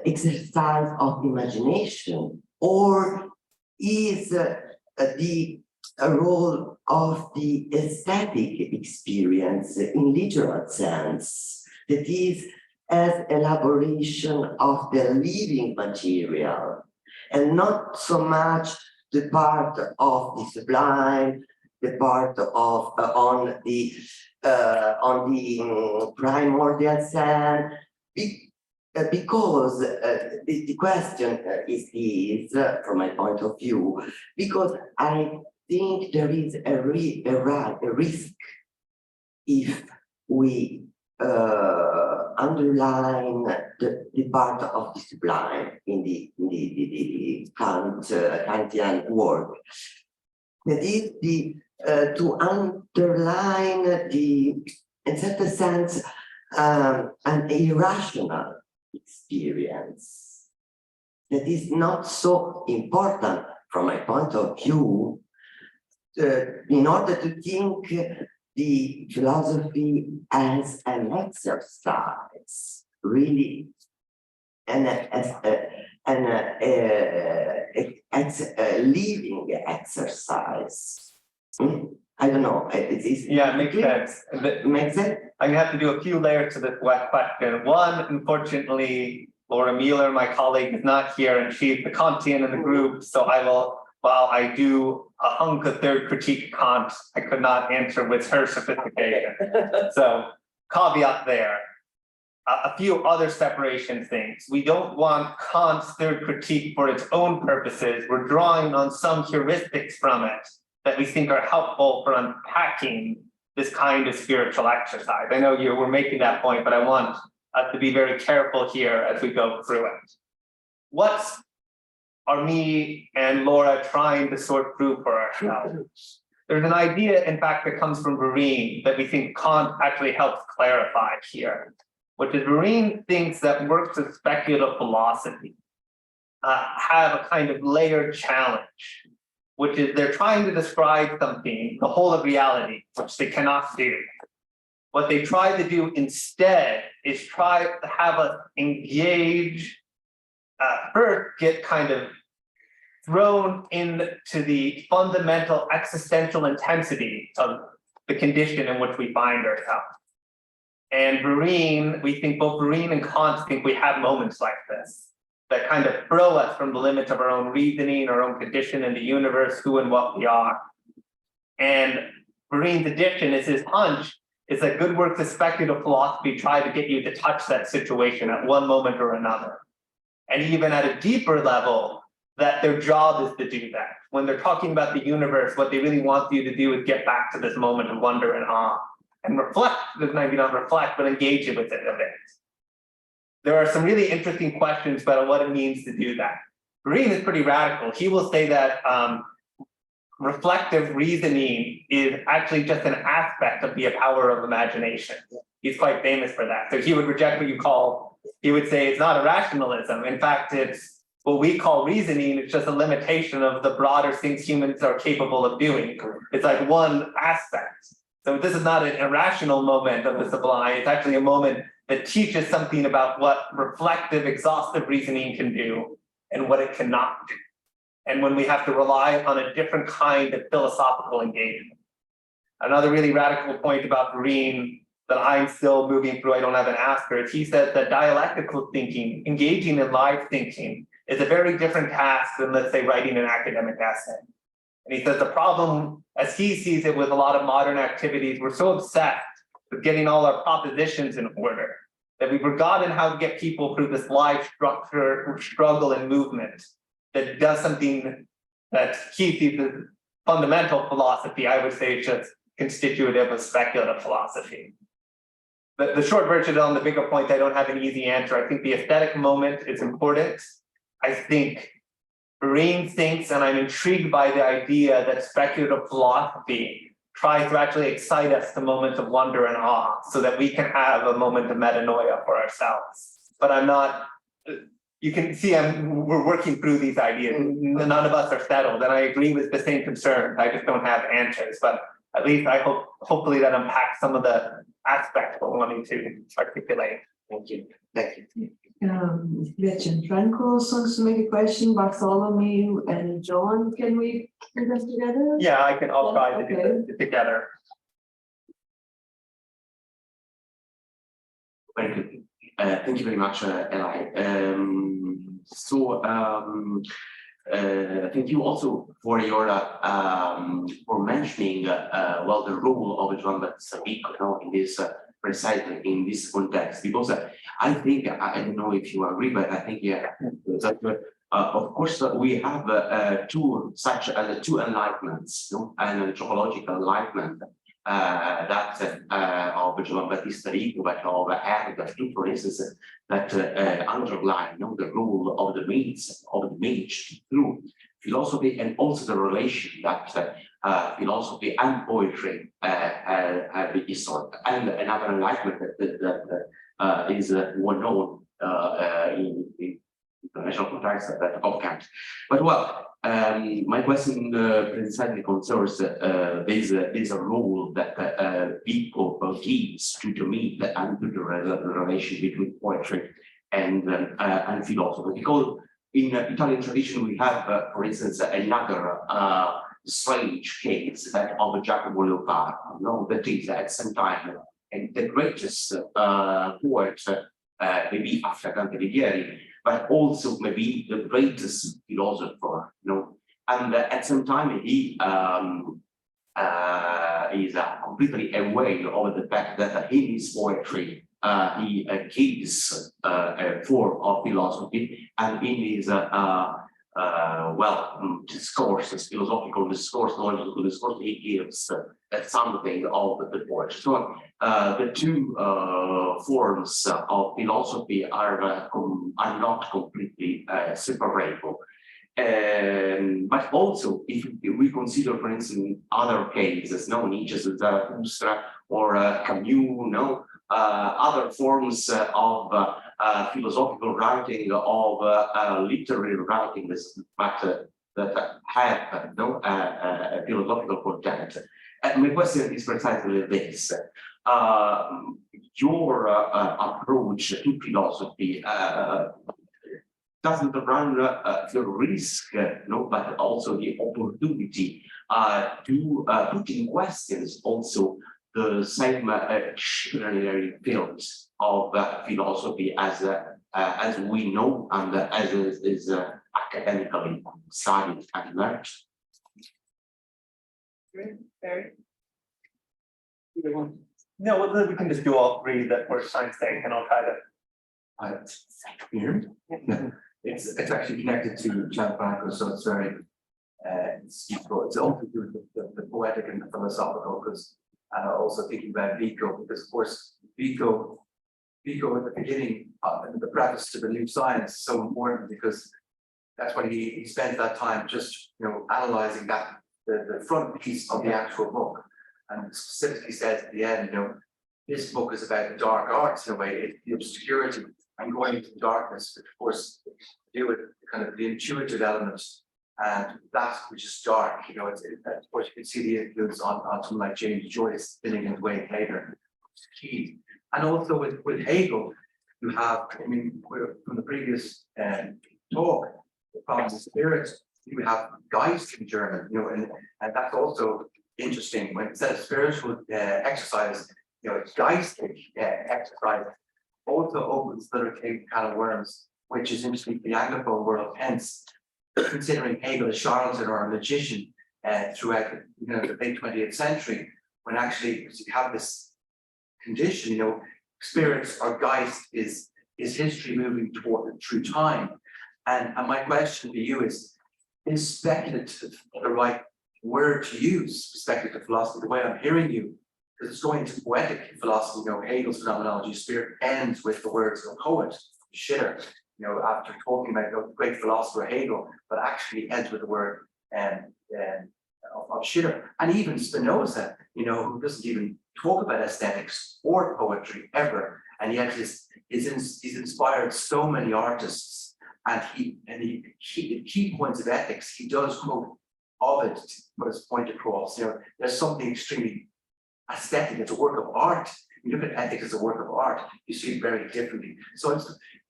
exercise of imagination, or is the role of the aesthetic experience in literal sense, that is as elaboration of the living material, and not so much the part of the sublime, the part of on the primordial sense, because the question is this, from my point of view, because I think there is a risk if we underline the part of the sublime in the Kantian work. That is to underline in certain sense, an irrational experience that is not so important from my point of view, in order to think the philosophy as an exercise, really a living exercise. I don't know. It is. Yeah, it makes sense. Makes sense. I'm gonna have to do a few layers to this question. One, unfortunately, Laura Mueller, my colleague, is not here, and she's the Kantian in the group. So I will, while I do a hunk of third critique Kant, I could not answer with her sophistication. So caveat there. A few other separation things. We don't want Kant's third critique for its own purposes. We're drawing on some heuristics from it that we think are helpful for unpacking this kind of spiritual exercise. I know you were making that point, but I want us to be very careful here as we go through it. What are me and Laura trying to sort through for ourselves? There's an idea, in fact, that comes from Beira that we think Kant actually helps clarify here, which is Beira thinks that works of speculative philosophy have a kind of layered challenge, which is they're trying to describe something, the whole of reality, which they cannot do. What they try to do instead is try to have us engage, first get kind of thrown into the fundamental existential intensity of the condition in which we find ourselves. And Beira, we think both Beira and Kant think we have moments like this that kind of throw us from the limits of our own reasoning, our own condition in the universe, who and what we are. And Beira's addition is his hunch is that good works of speculative philosophy try to get you to touch that situation at one moment or another. And even at a deeper level, that their job is to do that. When they're talking about the universe, what they really want you to do is get back to this moment of wonder and awe and reflect, maybe not reflect, but engage with it a bit. There are some really interesting questions about what it means to do that. Beira is pretty radical. He will say that reflective reasoning is actually just an aspect of the power of imagination. He's quite famous for that. So he would reject what you call, he would say it's not a rationalism. In fact, it's what we call reasoning. It's just a limitation of the broader things humans are capable of doing. It's like one aspect. So this is not an irrational moment of the sublime. It's actually a moment that teaches something about what reflective, exhaustive reasoning can do. and what it cannot do. And when we have to rely on a different kind of philosophical engagement. Another really radical point about Vereen that I'm still moving through, I don't have an answer, is he says that dialectical thinking, engaging in live thinking, is a very different task than, let's say, writing an academic essay. And he says the problem, as he sees it with a lot of modern activities, we're so obsessed with getting all our propositions in order that we've forgotten how to get people through this live structure, struggle, and movement that does something that he sees as fundamental philosophy. I would say it's just constitutive of speculative philosophy. But the short version on the bigger point, I don't have an easy answer. I think the aesthetic moment is important. I think Vereen thinks, and I'm intrigued by the idea that speculative philosophy tries to actually excite us to moments of wonder and awe so that we can have a moment of metanoia for ourselves. But I'm not, you can see we're working through these ideas. None of us are settled, and I agree with the same concerns. I just don't have answers, but at least I hope, hopefully that unpacks some of the aspects we're wanting to articulate. Thank you. Thank you. Gretchen Franco also wants to make a question. Bartholomew and John, can we put this together? Yeah, I'll try to do this together. Very good. Thank you very much, Eli. Thank you also for your for mentioning well the role of Jean-Baptiste Vico in this precisely in this context, because I think I don't know if you agree, but I think that of course we have two enlightenments, an anthropological enlightenment that of Jean-Baptiste Vico, but of Hélder Telo, for instance, that underline the role of the mage through philosophy, and also the relation that philosophy and poetry have historic, and another enlightenment that is well known in international context of Kant. But well, my question precisely concerns this role that people gives to the myth and to the relation between poetry and philosophy. Because in Italian tradition we have, for instance, another strange case, that of Giacomo Leopardi, that is at some time and the greatest poet, maybe after Dante Alighieri, but also maybe the greatest philosopher, and at some time he is completely aware of the fact that in his poetry he gives a form of philosophy, and in his discourses, philosophical discourse, logical discourse, he gives something of the poetry. So the two forms of philosophy are not completely separable. But also, if we consider, for instance, other cases, Nietzsche's Zarathustra or Camus, other forms of philosophical writing, of literary writing, that have a philosophical content. My question is precisely this: your approach to philosophy doesn't run the risk, but also the opportunity to put in questions also the same disciplinary fields of philosophy as we know and as is academically studied and learned. Very. No, we can just do all three that for time's sake, and I'll try to. It's actually connected to Gianfranco, so it's very it's useful. It's also to do with the poetic and the philosophical, because also thinking about Vico, because of course Vico at the beginning, the preface to the new science is so important, because that's when he spends that time just analyzing that the front piece of the actual book, and specifically says at the end, this book is about the dark arts in a way, the obscurity and going into the darkness, which of course do with kind of the intuitive element and that which is dark. Of course you can see the influence on someone like James Joyce spinning his way in Hegel, key. And also with Hegel, you have, from the previous talk, from the spirit, you have Geist in German, you know, and that's also interesting. When it says spiritual exercise, you know, Geistig exercise also opens the little can of worms, which is interesting for the Anglophone world. Hence, considering Hegel a charlatan or a magician throughout the late 20th century, when actually you have this condition, you know, spirits or Geist is history moving through time. And my question to you is speculative the right word to use, speculative philosophy, the way I'm hearing you? Because it's going into poetic philosophy, you know, Hegel's phenomenology of spirit ends with the words of a poet, Schiller, you know, after talking about the great philosopher Hegel, but actually ends with the word of Schiller. And even Spinoza, you know, who doesn't even talk about aesthetics or poetry ever, and yet he's inspired so many artists, and key points of ethics, he does quote Ovid to put his point across. You know, there's something extremely aesthetic, it's a work of art. You look at ethics as a work of art, you see it very differently. So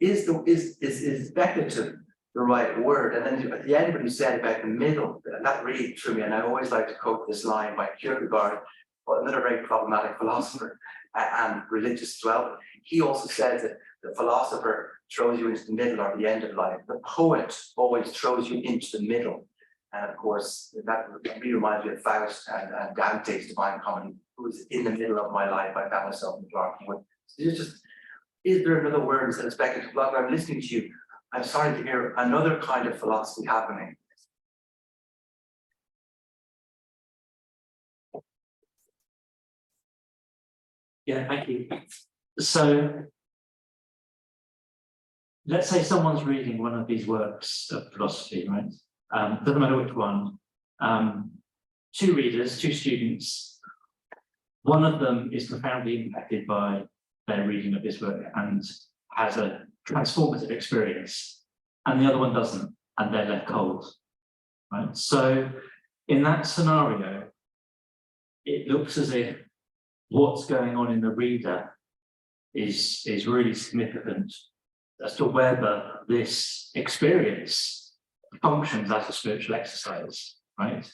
is speculative the right word? And then at the end, what you said about the middle, that really threw me. And I always like to quote this line by Kierkegaard, another very problematic philosopher and religious as well. He also says that the philosopher throws you into the middle or the end of life. The poet always throws you into the middle. And of course, that really reminds me of Faust and Dante's Divine Comedy, who was in the middle of my life. I found myself in Clark. Is there another word instead of speculative philosophy? I'm listening to you. I'm starting to hear another kind of philosophy happening. Yeah, thank you. So let's say someone's reading one of these works of philosophy, right? Doesn't matter which one. Two readers, two students. One of them is profoundly impacted by their reading of this work and has a transformative experience, and the other one doesn't, and they're left cold, right? So in that scenario, it looks as if what's going on in the reader is really significant as to whether this experience functions as a spiritual exercise, right?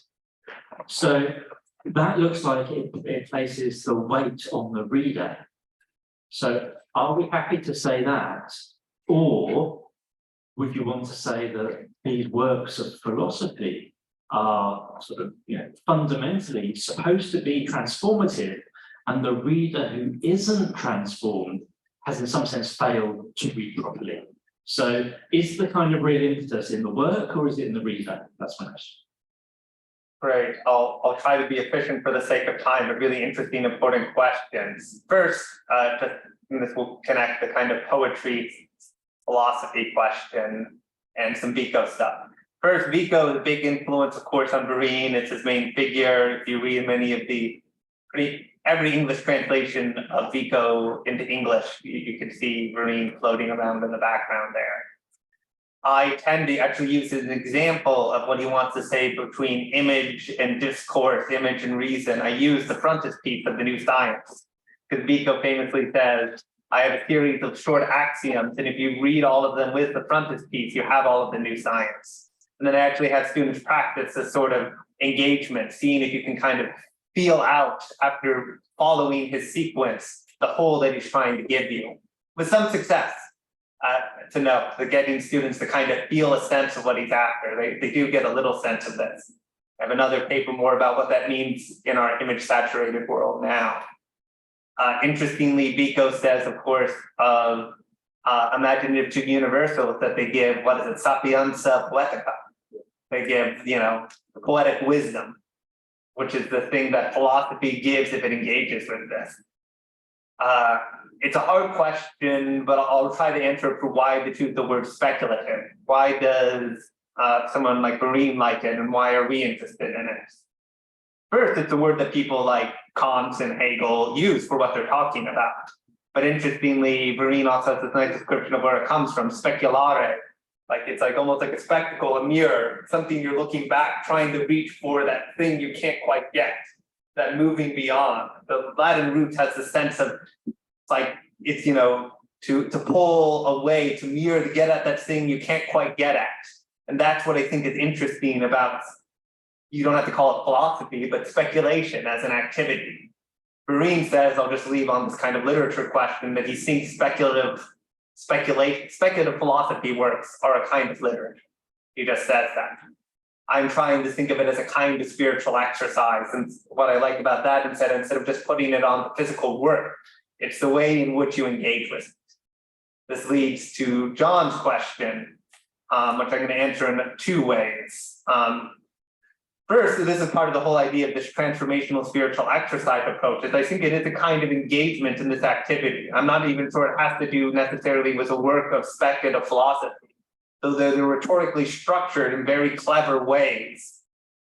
So that looks like it places the weight on the reader. So are we happy to say that? Or would you want to say that these works of philosophy are sort of, you know, fundamentally supposed to be transformative, and the reader who isn't transformed has in some sense failed to read properly? So is the kind of real impetus in the work, or is it in the reader? That's my question. Great. I'll try to be efficient for the sake of time, but really interesting, important questions. First, and this will connect the kind of poetry philosophy question and some Vico stuff. First, Vico is a big influence, of course, on Vereen. It's his main figure. If you read many of every English translation of Vico into English, you can see Vereen floating around in the background there. I tend to actually use as an example of what he wants to say between image and discourse, image and reason. I use the frontispiece of the New Science, because Vico famously says, I have a series of short axioms, and if you read all of them with the frontispiece, you have all of the New Science. And then I actually have students practice this sort of engagement, seeing if you can kind of feel out, after following his sequence, the whole that he's trying to give you, with some success. To know, to getting students to kind of feel a sense of what he's after. They do get a little sense of this. I have another paper more about what that means in our image-saturated world now. Interestingly, Vico says, of course, of imaginative to universals, that they give, what is it, sapienza poetica. They give, you know, poetic wisdom, which is the thing that philosophy gives if it engages with this. It's a hard question, but I'll try to answer it for why they choose the word speculative. Why does someone like Vereen like it, and why are we interested in it? First, it's a word that people like Kant and Hegel use for what they're talking about. But interestingly, Vereen also has this nice description of where it comes from, speculare. Like it's like almost like a spectacle, a mirror, something you're looking back, trying to reach for that thing you can't quite get, that moving beyond. The Latin root has the sense of, like it's, you know, to pull away, to mirror, to get at that thing you can't quite get at. And that's what I think is interesting about, you don't have to call it philosophy, but speculation as an activity. Beira says, I'll just leave on this kind of literature question, that he thinks speculative philosophy works are a kind of literature. He just says that. I'm trying to think of it as a kind of spiritual exercise. And what I like about that, instead of just putting it on the physical work, it's the way in which you engage with it. This leads to John's question, which I'm going to answer in 2 ways. First, this is part of the whole idea of this transformational spiritual exercise approach, is I think it is a kind of engagement in this activity. I'm not even sure it has to do necessarily with a work of speculative philosophy. Though they're rhetorically structured in very clever ways,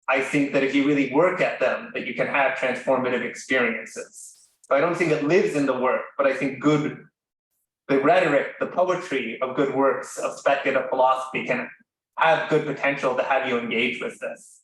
I think that if you really work at them, that you can have transformative experiences. So I don't think it lives in the work, but I think the rhetoric, the poetry of good works of speculative philosophy can have good potential to have you engage with this.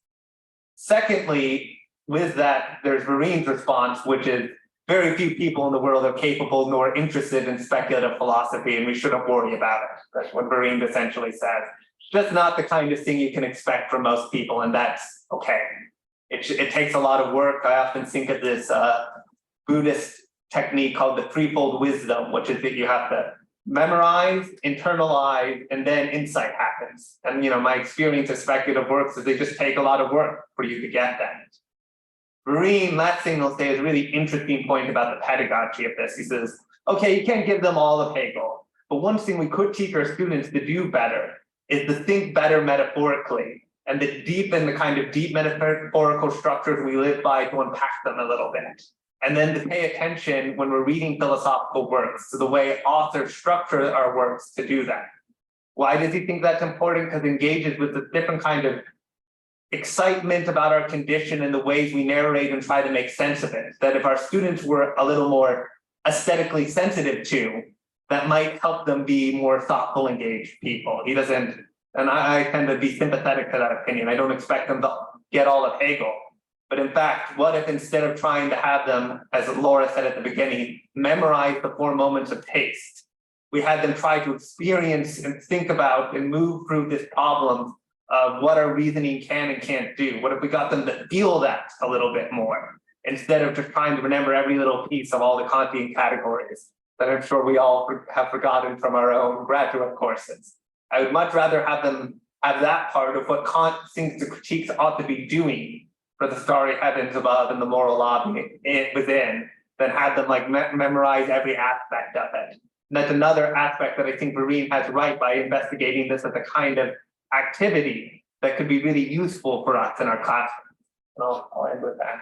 Secondly, with that, there's Beira's response, which is very few people in the world are capable nor interested in speculative philosophy, and we shouldn't worry about it. That's what Beira essentially says. It's just not the kind of thing you can expect from most people, and that's okay. It takes a lot of work. I often think of this Buddhist technique called the threefold wisdom, which is that you have to memorize, internalize, and then insight happens. And my experience of speculative works is they just take a lot of work for you to get that. Beira, last thing I'll say, is a really interesting point about the pedagogy of this. He says, okay, you can't give them all of Hegel, but one thing we could teach our students to do better is to think better metaphorically, and to deepen the kind of deep metaphorical structures we live by, to unpack them a little bit. And then to pay attention when we're reading philosophical works to the way authors structure our works to do that. Why does he think that's important? Because it engages with a different kind of excitement about our condition and the ways we narrate and try to make sense of it. That if our students were a little more aesthetically sensitive to, that might help them be more thoughtful, engaged people. He doesn't, and I tend to be sympathetic to that opinion. I don't expect them to get all of Hegel. But in fact, what if instead of trying to have them, as Laura said at the beginning, memorize the 4 moments of taste, we had them try to experience and think about and move through this problem of what our reasoning can and can't do? What if we got them to feel that a little bit more, instead of just trying to remember every little piece of all the Kantian categories that I'm sure we all have forgotten from our own graduate courses? I would much rather have them have that part of what Kant thinks the critiques ought to be doing for the starry heavens above and the moral lobby within, than have them memorize every aspect of it. And that's another aspect that I think Beira has right by investigating this as a kind of activity that could be really useful for us in our classroom. And I'll end with that.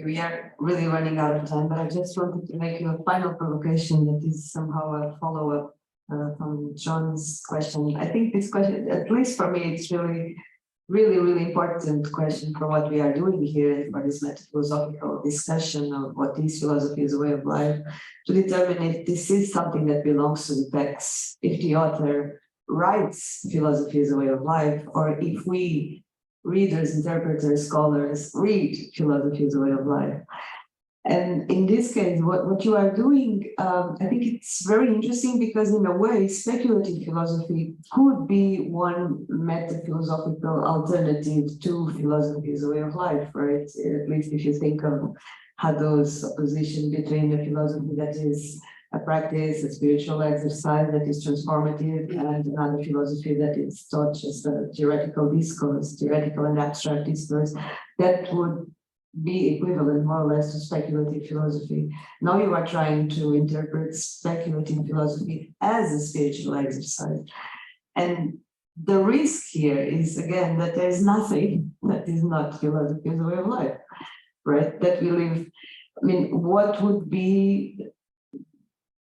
We are really running out of time, but I just wanted to make you a final provocation that is somehow a follow-up from John's question. I think this question, at least for me, it's really important question for what we are doing here, for this meta-philosophical discussion of what is philosophy as a way of life, to determine if this is something that belongs to the text, if the author writes philosophy as a way of life, or if we, readers, interpreters, scholars, read philosophy as a way of life. And in this case, what you are doing, I think it's very interesting, because in a way, speculative philosophy could be one meta-philosophical alternative to philosophy as a way of life, right? At least if you think of Haddo's opposition between a philosophy that is a practice, a spiritual exercise that is transformative, and another philosophy that is taught just a theoretical discourse, theoretical and abstract discourse, that would be equivalent more or less to speculative philosophy. Now you are trying to interpret speculative philosophy as a spiritual exercise. And the risk here is, again, that there is nothing that is not philosophy as a way of life, right? That we live, what would be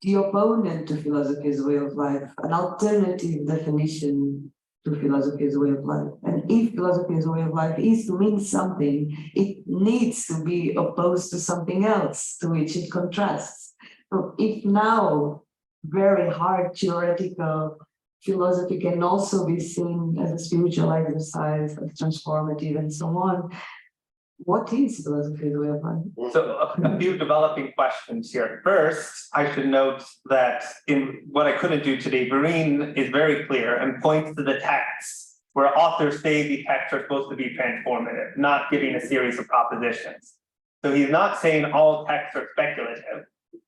the opponent to philosophy as a way of life, an alternative definition to philosophy as a way of life? And if philosophy as a way of life is to mean something, it needs to be opposed to something else to which it contrasts. So if now very hard theoretical philosophy can also be seen as a spiritual exercise, as transformative and so on, What is philosophy the way of life? So a few developing questions here. First, I should note that in what I couldn't do today, Beira is very clear and points to the texts where authors say the texts are supposed to be transformative, not giving a series of propositions. So he's not saying all texts are speculative,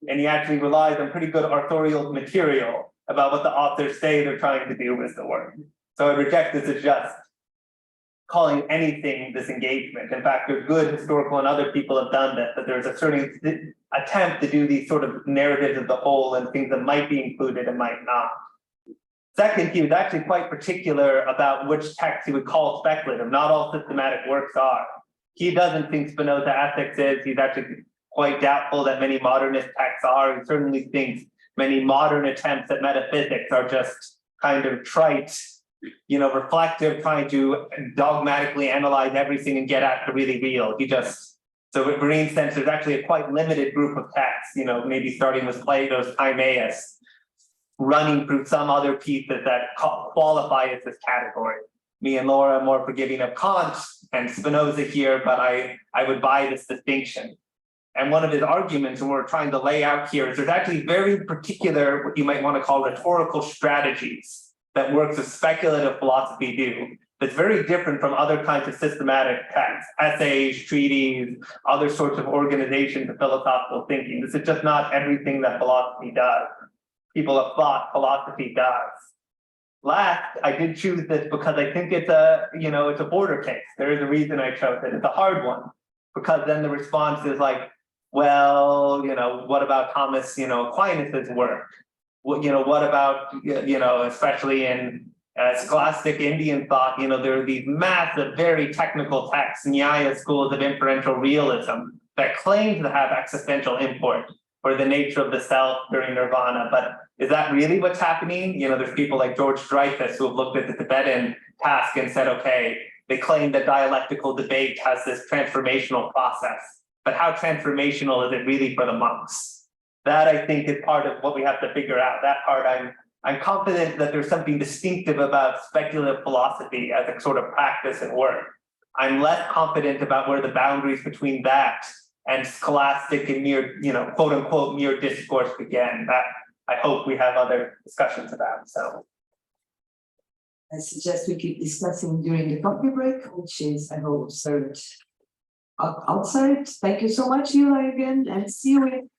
and he actually relies on pretty good authorial material about what the authors say they're trying to do with the work. So I reject this as just calling anything disengagement. In fact, there's good historical and other people have done this, but there's a certain attempt to do these sort of narratives of the whole and things that might be included and might not. Second, he was actually quite particular about which text he would call speculative. Not all systematic works are. He doesn't think Spinoza ethics is. He's actually quite doubtful that many modernist texts are. He certainly thinks many modern attempts at metaphysics are just kind of trite, reflective, trying to dogmatically analyze everything and get at the really real. So in Beira's sense, there's actually a quite limited group of texts, maybe starting with Plato's Timaeus, running through some other pieces that qualify as this category. Me and Laura are more forgiving of Kant and Spinoza here, but I would buy this distinction. And one of his arguments, and we're trying to lay out here, is there's actually very particular, what you might want to call rhetorical strategies that works of speculative philosophy do, that's very different from other kinds of systematic texts, essays, treaties, other sorts of organizations of philosophical thinking. This is just not everything that philosophy does. People have thought philosophy does. Last, I did choose this because I think it's a border case. There is a reason I chose it. It's a hard one, because then the response is like, well, what about Thomas, Aquinas's work? What about, especially in scholastic Indian thought, there are these massive, very technical texts, Nyaya schools of inferential realism that claim to have existential import or the nature of the self during nirvana. But is that really what's happening? There's people like George Dreyfus who have looked at the Tibetan task and said, okay, they claim that dialectical debate has this transformational process, but how transformational is it really for the monks? That, I think, is part of what we have to figure out. That part, I'm confident that there's something distinctive about speculative philosophy as a sort of practice and work. I'm less confident about where the boundaries between that and scholastic and mere, quote unquote, mere discourse begin. That I hope we have other discussions about. So I suggest we keep discussing during the coffee break, which is, I hope, served outside. Thank you so much, Eli, again, and see you in